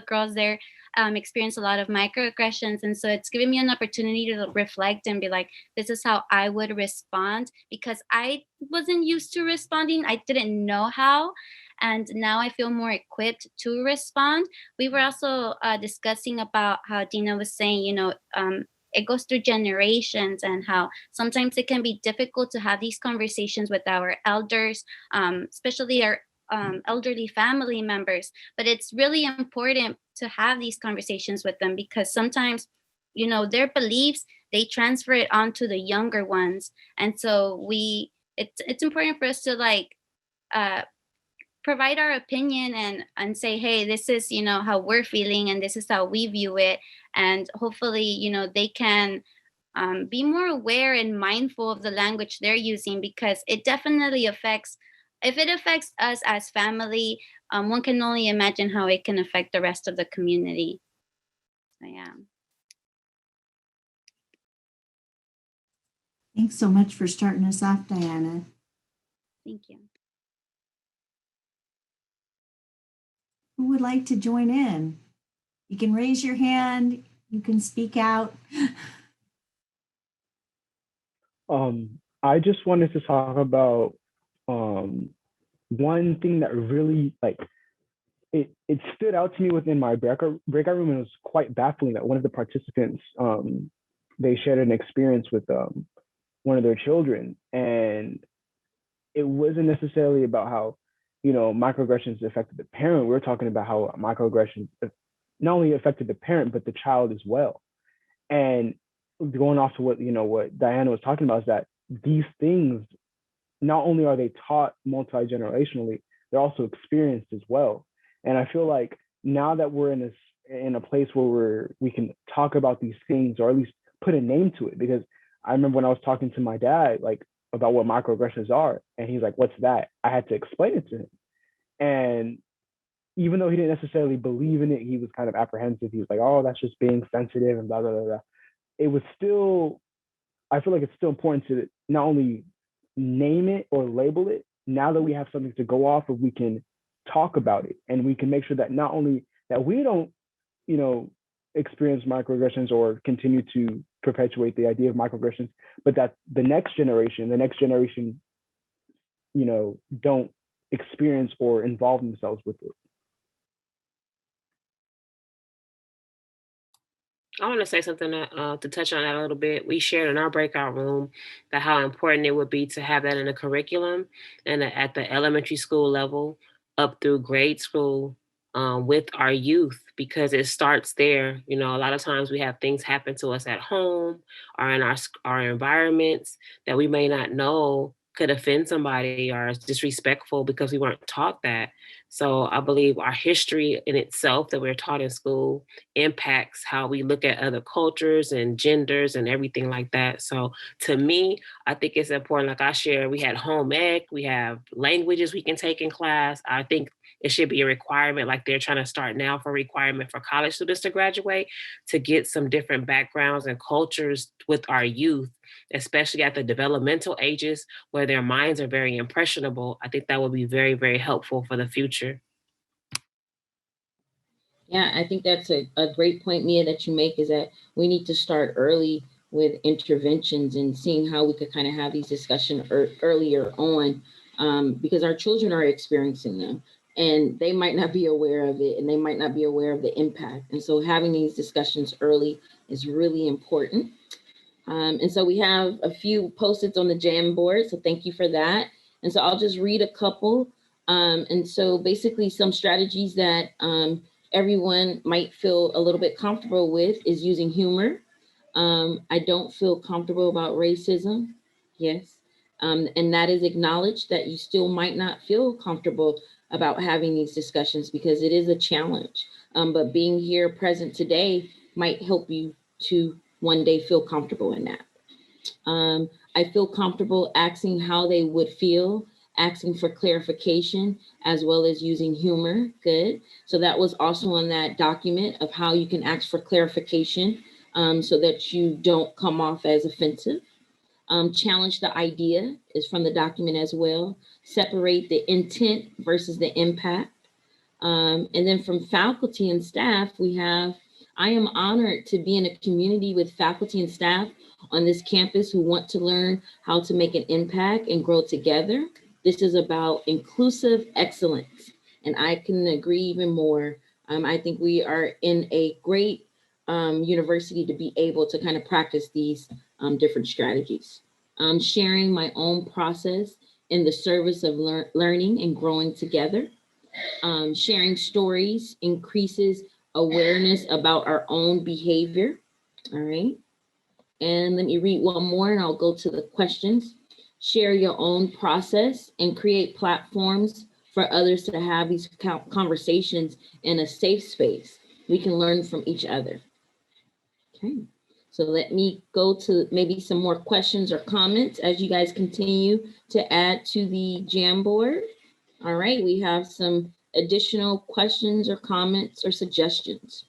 girls there experience a lot of microaggressions. And so it's giving me an opportunity to reflect and be like, this is how I would respond, because I wasn't used to responding. I didn't know how. And now I feel more equipped to respond. We were also discussing about how Dina was saying, it goes through generations, and how sometimes it can be difficult to have these conversations with our elders, especially our elderly family members. But it's really important to have these conversations with them, because sometimes, their beliefs, they transfer it onto the younger ones. And so it's important for us to provide our opinion and say, hey, this is, how we're feeling, and this is how we view it. And hopefully, they can be more aware and mindful of the language they're using, because it definitely affects, if it affects us as family, one can only imagine how it can affect the rest of the community. So, yeah. Thanks so much for starting us off, Diana. Thank you. Who would like to join in? You can raise your hand. You can speak out. I just wanted to talk about one thing that really it stood out to me within my breakout room, and it was quite baffling that one of the participants they shared an experience with one of their children, and it wasn't necessarily about how microaggressions affected the parent. We're talking about how microaggressions not only affected the parent, but the child as well. And going off to what Diana was talking about is that these things, not only are they taught multi-generationally, they're also experienced as well. And I feel like now that we're in a place where we can talk about these things, or at least put a name to it, because I remember when I was talking to my dad, like, about what microaggressions are, and he's like, "What's that?" I had to explain it to him. And even though he didn't necessarily believe in it, he was kind of apprehensive. He was like, "Oh, that's just being sensitive," and blah, blah, blah, blah. It was still, I feel like it's still important to not only name it or label it. Now that we have something to go off of, we can talk about it, and we can make sure that not only that we don't, experience microaggressions or continue to perpetuate the idea of microaggressions, but that the next generation, don't experience or involve themselves with it. I want to say something to touch on that a little bit. We shared in our breakout room that how important it would be to have that in a curriculum and at the elementary school level up through grade school with our youth, because it starts there. A lot of times we have things happen to us at home or in our environments that we may not know could offend somebody or is disrespectful because we weren't taught that. So I believe our history in itself that we're taught in school impacts how we look at other cultures and genders and everything like that. So to me, I think it's important. Like I shared, we had home ec, we have languages we can take in class. I think it should be a requirement, like they're trying to start now for requirement for college students to graduate, to get some different backgrounds and cultures with our youth, especially at the developmental ages where their minds are very impressionable. I think that will be very, very helpful for the future. Yeah, I think that's a great point, Mia, that you make, is that we need to start early with interventions and seeing how we could kind of have these discussions earlier on, because our children are experiencing them and they might not be aware of it and they might not be aware of the impact. And so having these discussions early is really important. And so we have a few post-its on the Jamboard, so thank you for that. And so I'll just read a couple. And so basically some strategies that everyone might feel a little bit comfortable with is using humor. I don't feel comfortable about racism. Yes. And that is acknowledged that you still might not feel comfortable about having these discussions because it is a challenge. But being here present today might help you to one day feel comfortable in that. I feel comfortable asking how they would feel, asking for clarification, as well as using humor. Good. So that was also on that document of how you can ask for clarification so that you don't come off as offensive. Challenge the idea is from the document as well. Separate the intent versus the impact. And then from faculty and staff, we have, I am honored to be in a community with faculty and staff on this campus who want to learn how to make an impact and grow together. This is about inclusive excellence, and I can agree even more. I think we are in a great university to be able to kind of practice these different strategies. Sharing my own process in the service of learning and growing together. Sharing stories increases awareness about our own behavior. All right. And let me read one more and I'll go to the questions. Share your own process and create platforms for others to have these conversations in a safe space. We can learn from each other. Okay. So let me go to maybe some more questions or comments as you guys continue to add to the Jamboard. All right, we have some additional questions or comments or suggestions.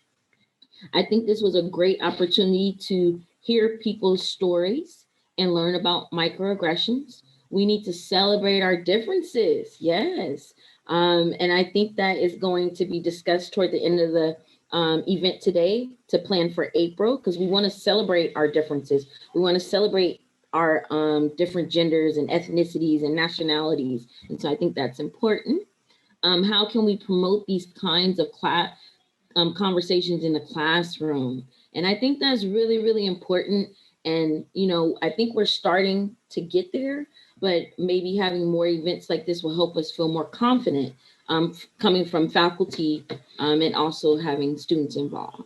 I think this was a great opportunity to hear people's stories and learn about microaggressions. We need to celebrate our differences, yes. And I think that is going to be discussed toward the end of the event today to plan for April, because we want to celebrate our differences. We want to celebrate our different genders and ethnicities and nationalities. And so I think that's important. How can we promote these kinds of conversations in the classroom? And I think that's really, really important. And, you know, I think we're starting to get there, but maybe having more events like this will help us feel more confident coming from faculty and also having students involved.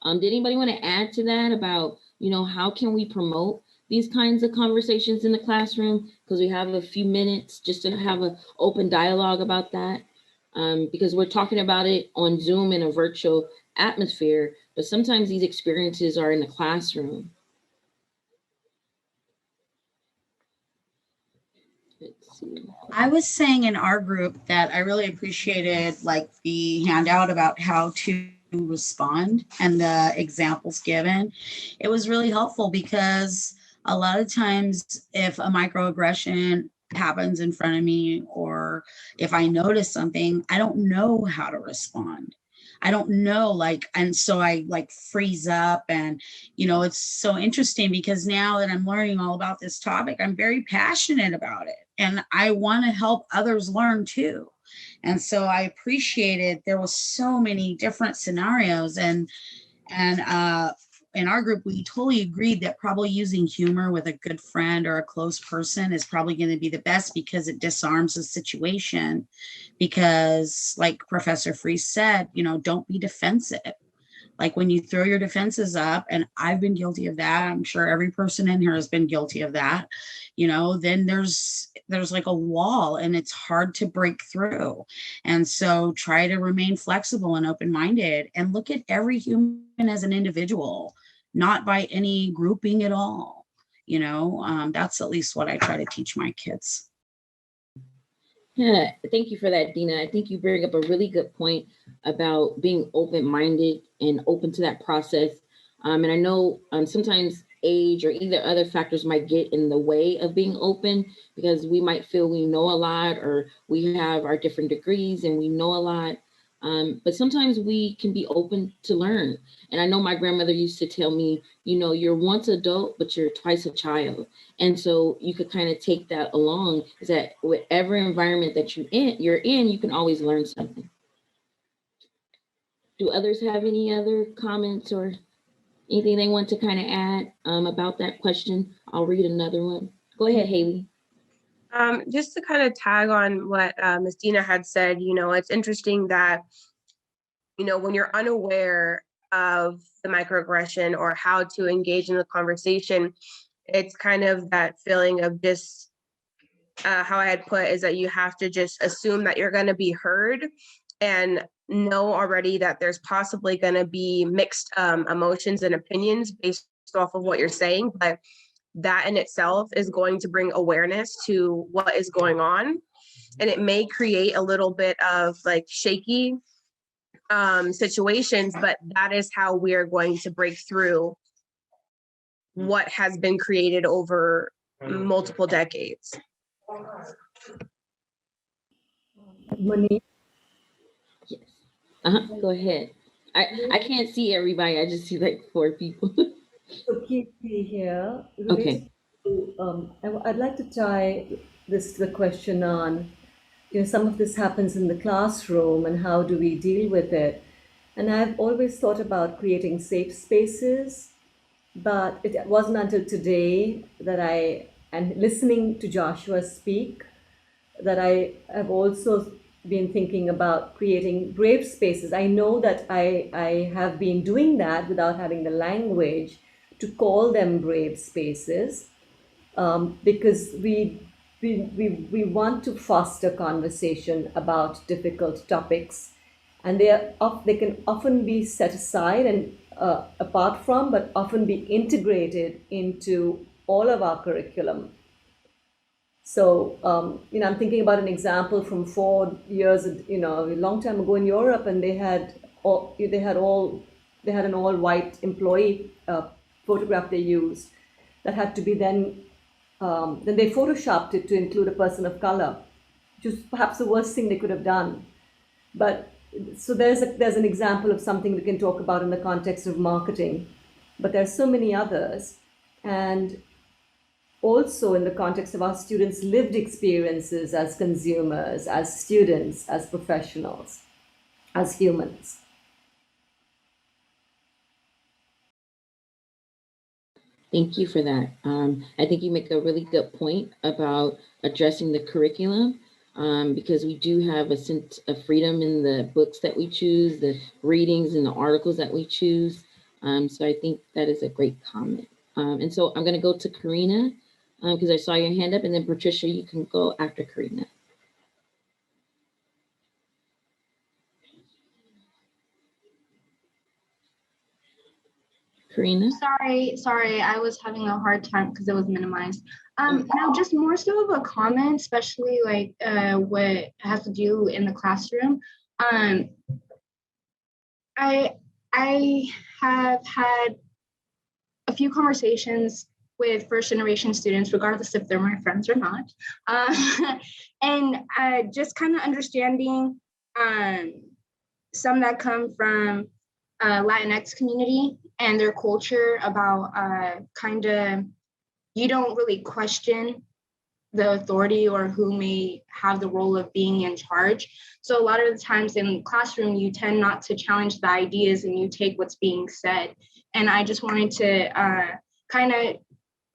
Did anybody want to add to that about, you know, how can we promote these kinds of conversations in the classroom, because we have a few minutes just to have an open dialogue about that. Because we're talking about it on Zoom in a virtual atmosphere, but sometimes these experiences are in the classroom. Let's see. I was saying in our group that I really appreciated like the handout about how to respond and the examples given. It was really helpful because a lot of times if a microaggression happens in front of me, or if I notice something, I don't know how to respond. I don't know, like, and so I like freeze up. And, you know, it's so interesting because now that I'm learning all about this topic, I'm very passionate about it. And I want to help others learn too. And so I appreciated there was so many different scenarios. And in our group, we totally agreed that probably using humor with a good friend or a close person is probably going to be the best because it disarms the situation. Because like Professor Freese said, you know, don't be defensive. Like when you throw your defenses up, and I've been guilty of that. I'm sure every person in here has been guilty of that. You know, then there's like a wall and it's hard to break through. And so try to remain flexible and open-minded and look at every human as an individual, not by any grouping at all. You know, that's at least what I try to teach my kids. Yeah, thank you for that, Dina. I think you bring up a really good point about being open-minded and open to that process. And I know sometimes age or either other factors might get in the way of being open because we might feel we know a lot or we have our different degrees and we know a lot. But sometimes we can be open to learn. And I know my grandmother used to tell me, you know, you're once adult, but you're twice a child. And so you could kind of take that along, is that whatever environment that you're in, you can always learn something. Do others have any other comments or anything they want to kind of add about that question? I'll read another one. Go ahead, Haley. Just to kind of tag on what Ms. Dina had said, you know, it's interesting that, you know, when you're unaware of the microaggression or how to engage in the conversation, it's kind of that feeling of just how I had put is that you have to just assume that you're going to be heard and know already that there's possibly going to be mixed emotions and opinions based off of what you're saying. But that in itself is going to bring awareness to what is going on. And it may create a little bit of like shaky situations, but that is how we are going to break through what has been created over multiple decades. Monique? Yes. Go ahead. I can't see everybody. I just see like 4 people. So keep me here. Okay. I'd like to tie this to the question on, you know, some of this happens in the classroom and how do we deal with it? And I've always thought about creating safe spaces, but it wasn't until today that and listening to Joshua speak, that I have also been thinking about creating brave spaces. I know that I have been doing that without having the language to call them brave spaces, because we want to foster conversation about difficult topics, and they can often be set aside and apart from, but often be integrated into all of our curriculum. So, you know, I'm thinking about an example from 4 years, you know, a long time ago in Europe, and they had an all-white employee photograph they used that had to be then they photoshopped it to include a person of color, which was perhaps the worst thing they could have done. But so there's an example of something we can talk about in the context of marketing, but there's so many others, and also in the context of our students' lived experiences as consumers, as students, as professionals, as humans. Thank you for that. I think you make a really good point about addressing the curriculum, because we do have a sense of freedom in the books that we choose, the readings and the articles that we choose. So I think that is a great comment. And so I'm going to go to Karina because I saw your hand up, and then Patricia, you can go after Karina. Karina? Sorry, I was having a hard time because it was minimized. Now just more so of a comment, especially like what has to do in the classroom. I have had a few conversations with first generation students, regardless if they're my friends or not. And just kind of understanding some that come from Latinx community and their culture about kind of, you don't really question the authority or who may have the role of being in charge. So a lot of the times in the classroom, you tend not to challenge the ideas and you take what's being said. And I just wanted to kind of,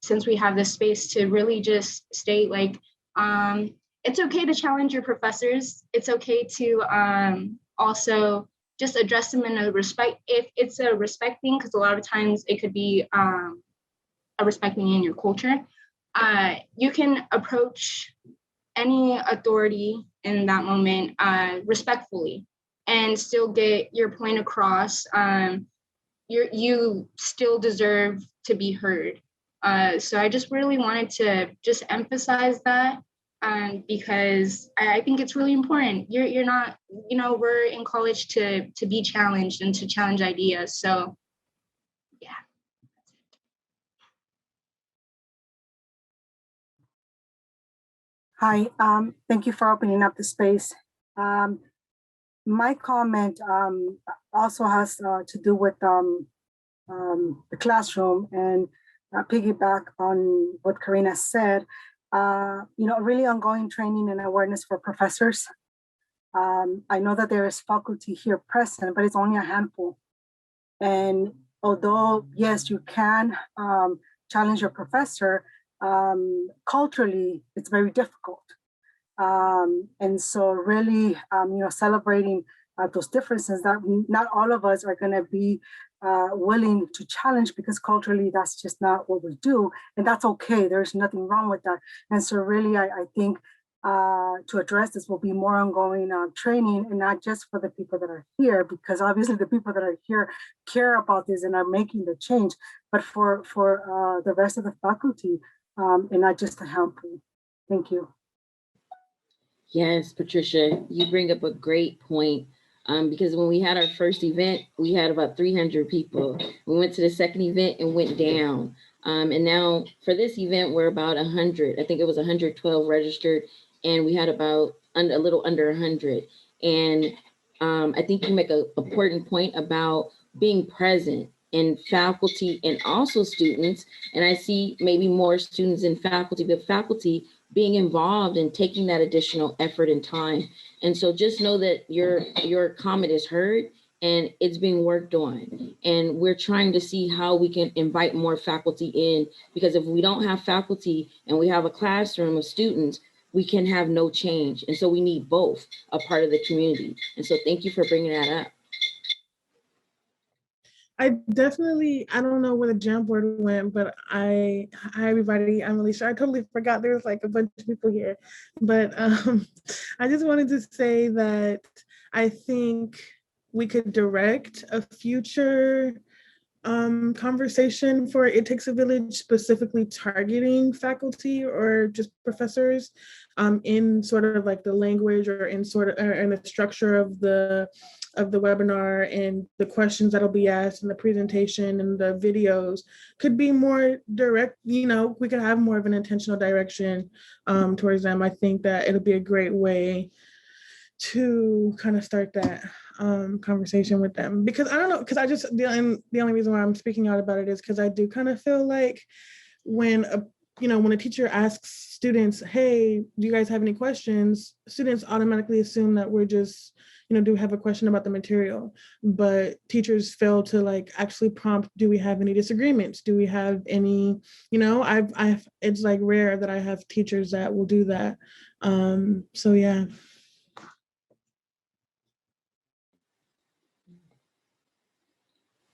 since we have this space, to really just state like, it's okay to challenge your professors. It's okay to also just address them in a respect, if it's a respecting, because a lot of times it could be a respecting in your culture. You can approach any authority in that moment respectfully and still get your point across. You still deserve to be heard. So I just really wanted to just emphasize that. Because I think it's really important. You're not, we're in college to be challenged and to challenge ideas. So yeah. Hi, thank you for opening up the space. My comment also has to do with the classroom and piggyback on what Karina said. Really ongoing training and awareness for professors. I know that there is faculty here present, but it's only a handful. And although, yes, you can challenge your professor, culturally, it's very difficult. And so really, celebrating those differences that not all of us are gonna be willing to challenge, because culturally that's just not what we do, and that's okay. There's nothing wrong with that. And so really I think to address this will be more ongoing training, and not just for the people that are here, because obviously the people that are here care about this and are making the change, but for the rest of the faculty and not just a handful. Thank you. Yes, Patricia, you bring up a great point. Because when we had our first event, we had about 300 people. We went to the second event and went down. And now for this event, we're about 100. I think it was 112 registered, and we had about a little under 100. And I think you make an important point about being present in faculty and also students. And I see maybe more students in faculty, but faculty being involved and taking that additional effort and time. And so just know that your comment is heard and it's being worked on. And we're trying to see how we can invite more faculty in, because if we don't have faculty and we have a classroom of students, we can have no change. And so we need both a part of the community. And so thank you for bringing that up. I don't know where the Jamboard went, but hi everybody, I'm Alicia. I totally forgot there's like a bunch of people here. But I just wanted to say that I think we could direct a future conversation for It Takes a Village, specifically targeting faculty or just professors in sort of like the language or in the structure of the webinar, and the questions that'll be asked in the presentation and the videos could be more direct. We could have more of an intentional direction towards them. I think that it'll be a great way to kind of start that conversation with them, because I don't know, because the only reason why I'm speaking out about it is because I do kind of feel like when a teacher asks students, hey, do you guys have any questions? Students automatically assume that we're just, do we have a question about the material? But teachers fail to like actually prompt, do we have any disagreements? Do we have any, it's like rare that I have teachers that will do that. So yeah.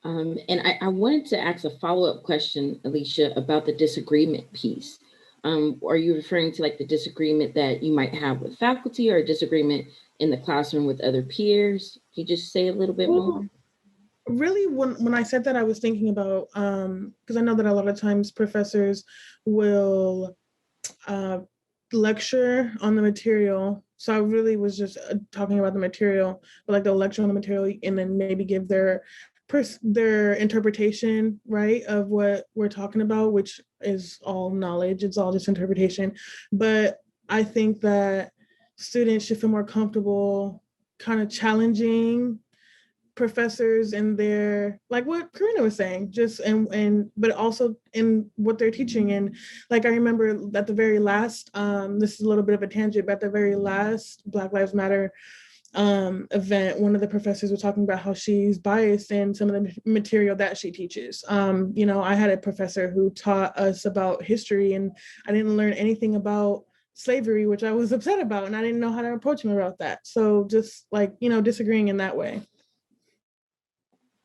And I wanted to ask a follow-up question, Alicia, about the disagreement piece. Are you referring to like the disagreement that you might have with faculty or a disagreement in the classroom with other peers? Can you just say a little bit more? Really, when I said that, I was thinking about, because I know that a lot of times professors will lecture on the material. So I really was just talking about the material, but like they'll lecture on the material and then maybe give their interpretation, right, of what we're talking about, which is all knowledge. It's all just interpretation. But I think that students should feel more comfortable kind of challenging professors in their, like what Karina was saying, just and but also in what they're teaching. And like I remember at the very last, this is a little bit of a tangent, but at the very last Black Lives Matter event, one of the professors was talking about how she's biased in some of the material that she teaches. You know, I had a professor who taught us about history, and I didn't learn anything about slavery, which I was upset about, and I didn't know how to approach him about that. So just like, you know, disagreeing in that way.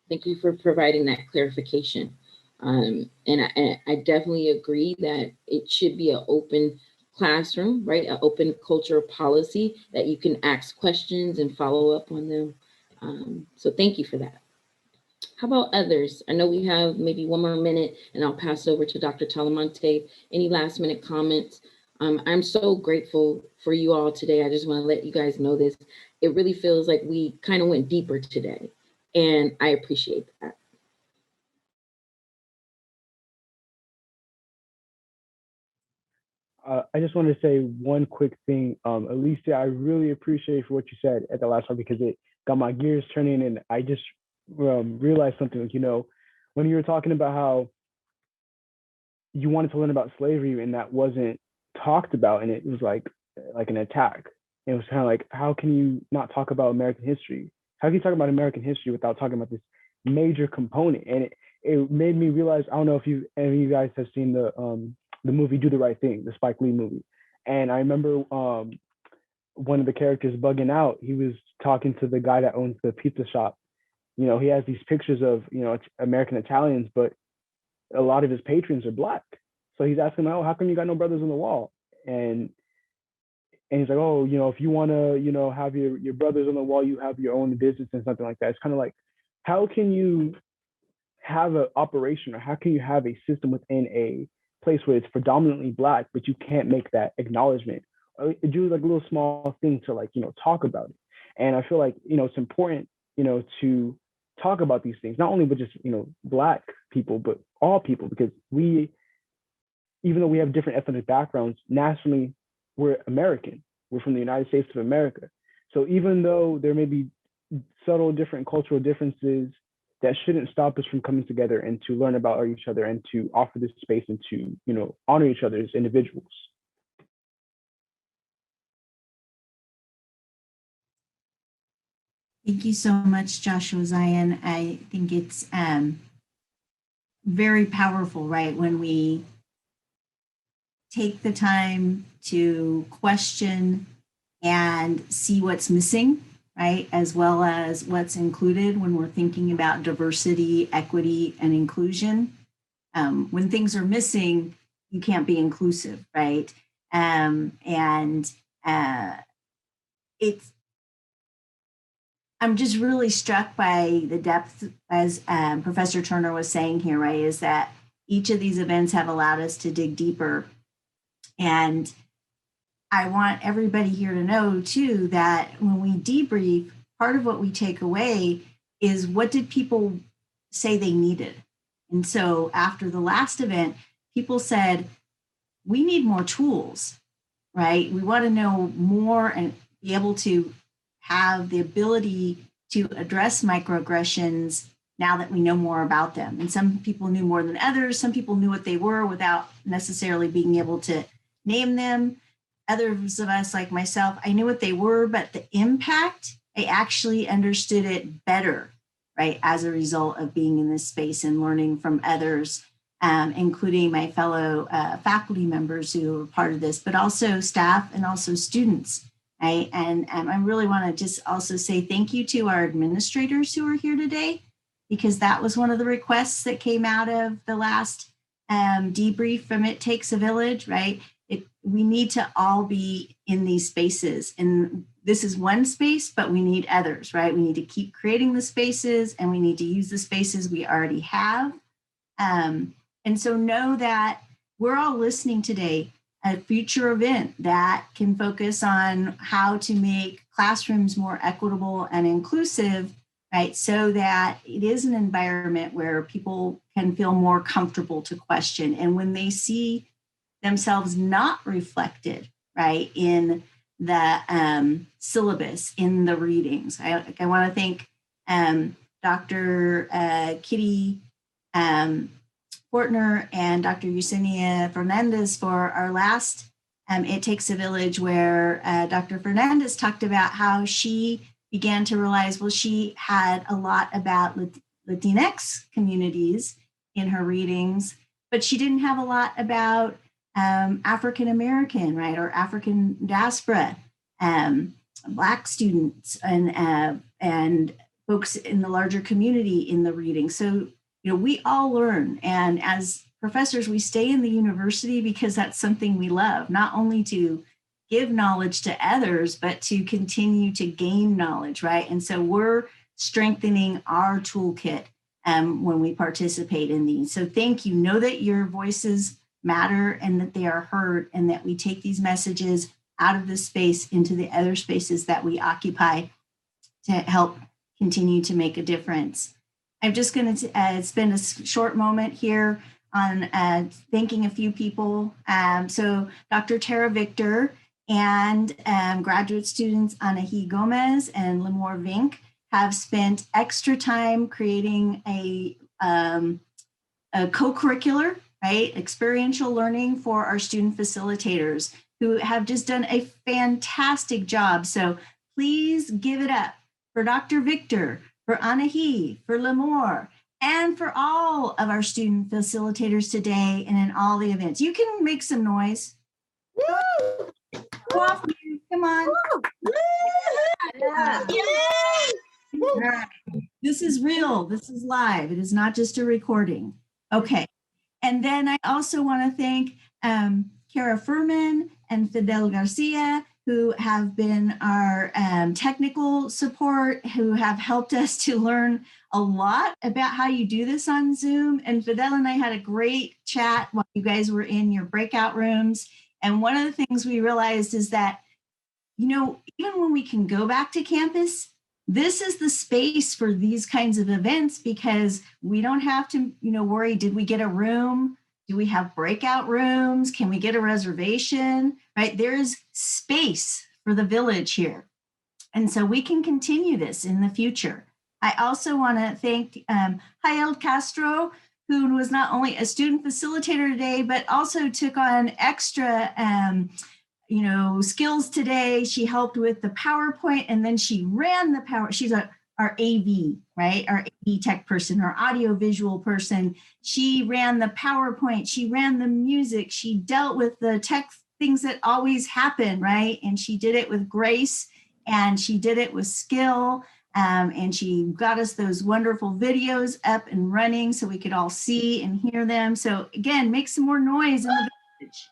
Thank you for providing that clarification. And I definitely agree that it should be an open classroom, right? An open culture policy that you can ask questions and follow up on them. So thank you for that. How about others? I know we have maybe one more minute and I'll pass over to Dr. Talamonte. Any last minute comments? I'm so grateful for you all today. I just want to let you guys know this. It really feels like we kind of went deeper today. And I appreciate that. I just wanted to say one quick thing. Alicia, I really appreciate for what you said at the last one, because it got my gears turning, and I just realized something. Like, you know, when you were talking about how you wanted to learn about slavery and that wasn't talked about, and it was like an attack. And it was kind of like, how can you not talk about American history? How can you talk about American history without talking about this major component? And it made me realize, I don't know if any of you guys have seen the movie Do the Right Thing, the Spike Lee movie. And I remember one of the characters bugging out. He was talking to the guy that owns the pizza shop. You know, he has these pictures of, you know, American Italians, but a lot of his patrons are Black. So he's asking, oh, how come you got no brothers on the wall? And he's like, oh, you know, if you want to, you know, have your brothers on the wall, you have your own business and something like that. It's kind of like, how can you have an operation, or how can you have a system within a place where it's predominantly Black, but you can't make that acknowledgement, or do like a little small thing to, like, you know, talk about it. And I feel like, you know, it's important, you know, to talk about these things, not only with just, you know, Black people, but all people, because we, even though we have different ethnic backgrounds, nationally, we're American. We're from the United States of America. So even though there may be subtle different cultural differences, that shouldn't stop us from coming together and to learn about each other and to offer this space and to, you know, honor each other as individuals. Thank you so much, Joshua Zion. I think it's very powerful, right? When we take the time to question and see what's missing, right? As well as what's included when we're thinking about diversity, equity, and inclusion. When things are missing, you can't be inclusive, right? I'm just really struck by the depth, as Professor Turner was saying here, right? Is that each of these events have allowed us to dig deeper. And I want everybody here to know too, that when we debrief, part of what we take away is, what did people say they needed? And so after the last event, people said, we need more tools, right? We want to know more and be able to have the ability to address microaggressions now that we know more about them. And some people knew more than others. Some people knew what they were without necessarily being able to name them. Others of us, like myself, I knew what they were, but the impact, I actually understood it better, right? As a result of being in this space and learning from others, including my fellow faculty members who are part of this, but also staff and also students, right? And I really want to just also say thank you to our administrators who are here today. because that was one of the requests that came out of the last debrief from It Takes a Village, right? We need to all be in these spaces, and this is one space, but we need others, right? We need to keep creating the spaces, and we need to use the spaces we already have. And so know that we're all listening today, a future event that can focus on how to make classrooms more equitable and inclusive, right? So that it is an environment where people can feel more comfortable to question. And when they see themselves not reflected, right, in the syllabus, in the readings. I want to thank Dr. Kitty Fortner and Dr. Yesenia Fernandez for our last It Takes a Village, where Dr. Fernandez talked about how she began to realize, well, she had a lot about Latinx communities in her readings, but she didn't have a lot about African-American, right, or African diaspora, Black students and folks in the larger community in the reading. So, we all learn. And as professors, we stay in the university because that's something we love, not only to give knowledge to others, but to continue to gain knowledge, right? And so we're strengthening our toolkit when we participate in these. So thank you. Know that your voices matter and that they are heard, and that we take these messages out of this space into the other spaces that we occupy to help continue to make a difference. I'm just going to spend a short moment here on thanking a few people. So Dr. Tara Victor and graduate students Anahi Gomez and Lemore Vink have spent extra time creating a co-curricular, right, experiential learning for our student facilitators, who have just done a fantastic job. So please give it up for Dr. Victor, for Anahi, for Lemore, and for all of our student facilitators today and in all the events. You can make some noise. Woo! Go off, come on. Yeah. Yeah. This is real. This is live. It is not just a recording. Okay. And then I also want to thank Kara Furman and Fidel Garcia, who have been our technical support, who have helped us to learn a lot about how you do this on Zoom. And Fidel and I had a great chat while you guys were in your breakout rooms. And one of the things we realized is that, even when we can go back to campus, this is the space for these kinds of events, because we don't have to, worry, did we get a room? Do we have breakout rooms? Can we get a reservation, right? There's space for the village here. And so we can continue this in the future. I also want to thank Hayel Castro, who was not only a student facilitator today, but also took on extra skills today. She helped with the PowerPoint, and then she ran the power. She's our AV, right? Our AV tech person, our audio visual person. She ran the PowerPoint. She ran the music. She dealt with the tech things that always happen, right? And she did it with grace, and she did it with skill. And she got us those wonderful videos up and running so we could all see and hear them. So again, make some more noise in the village.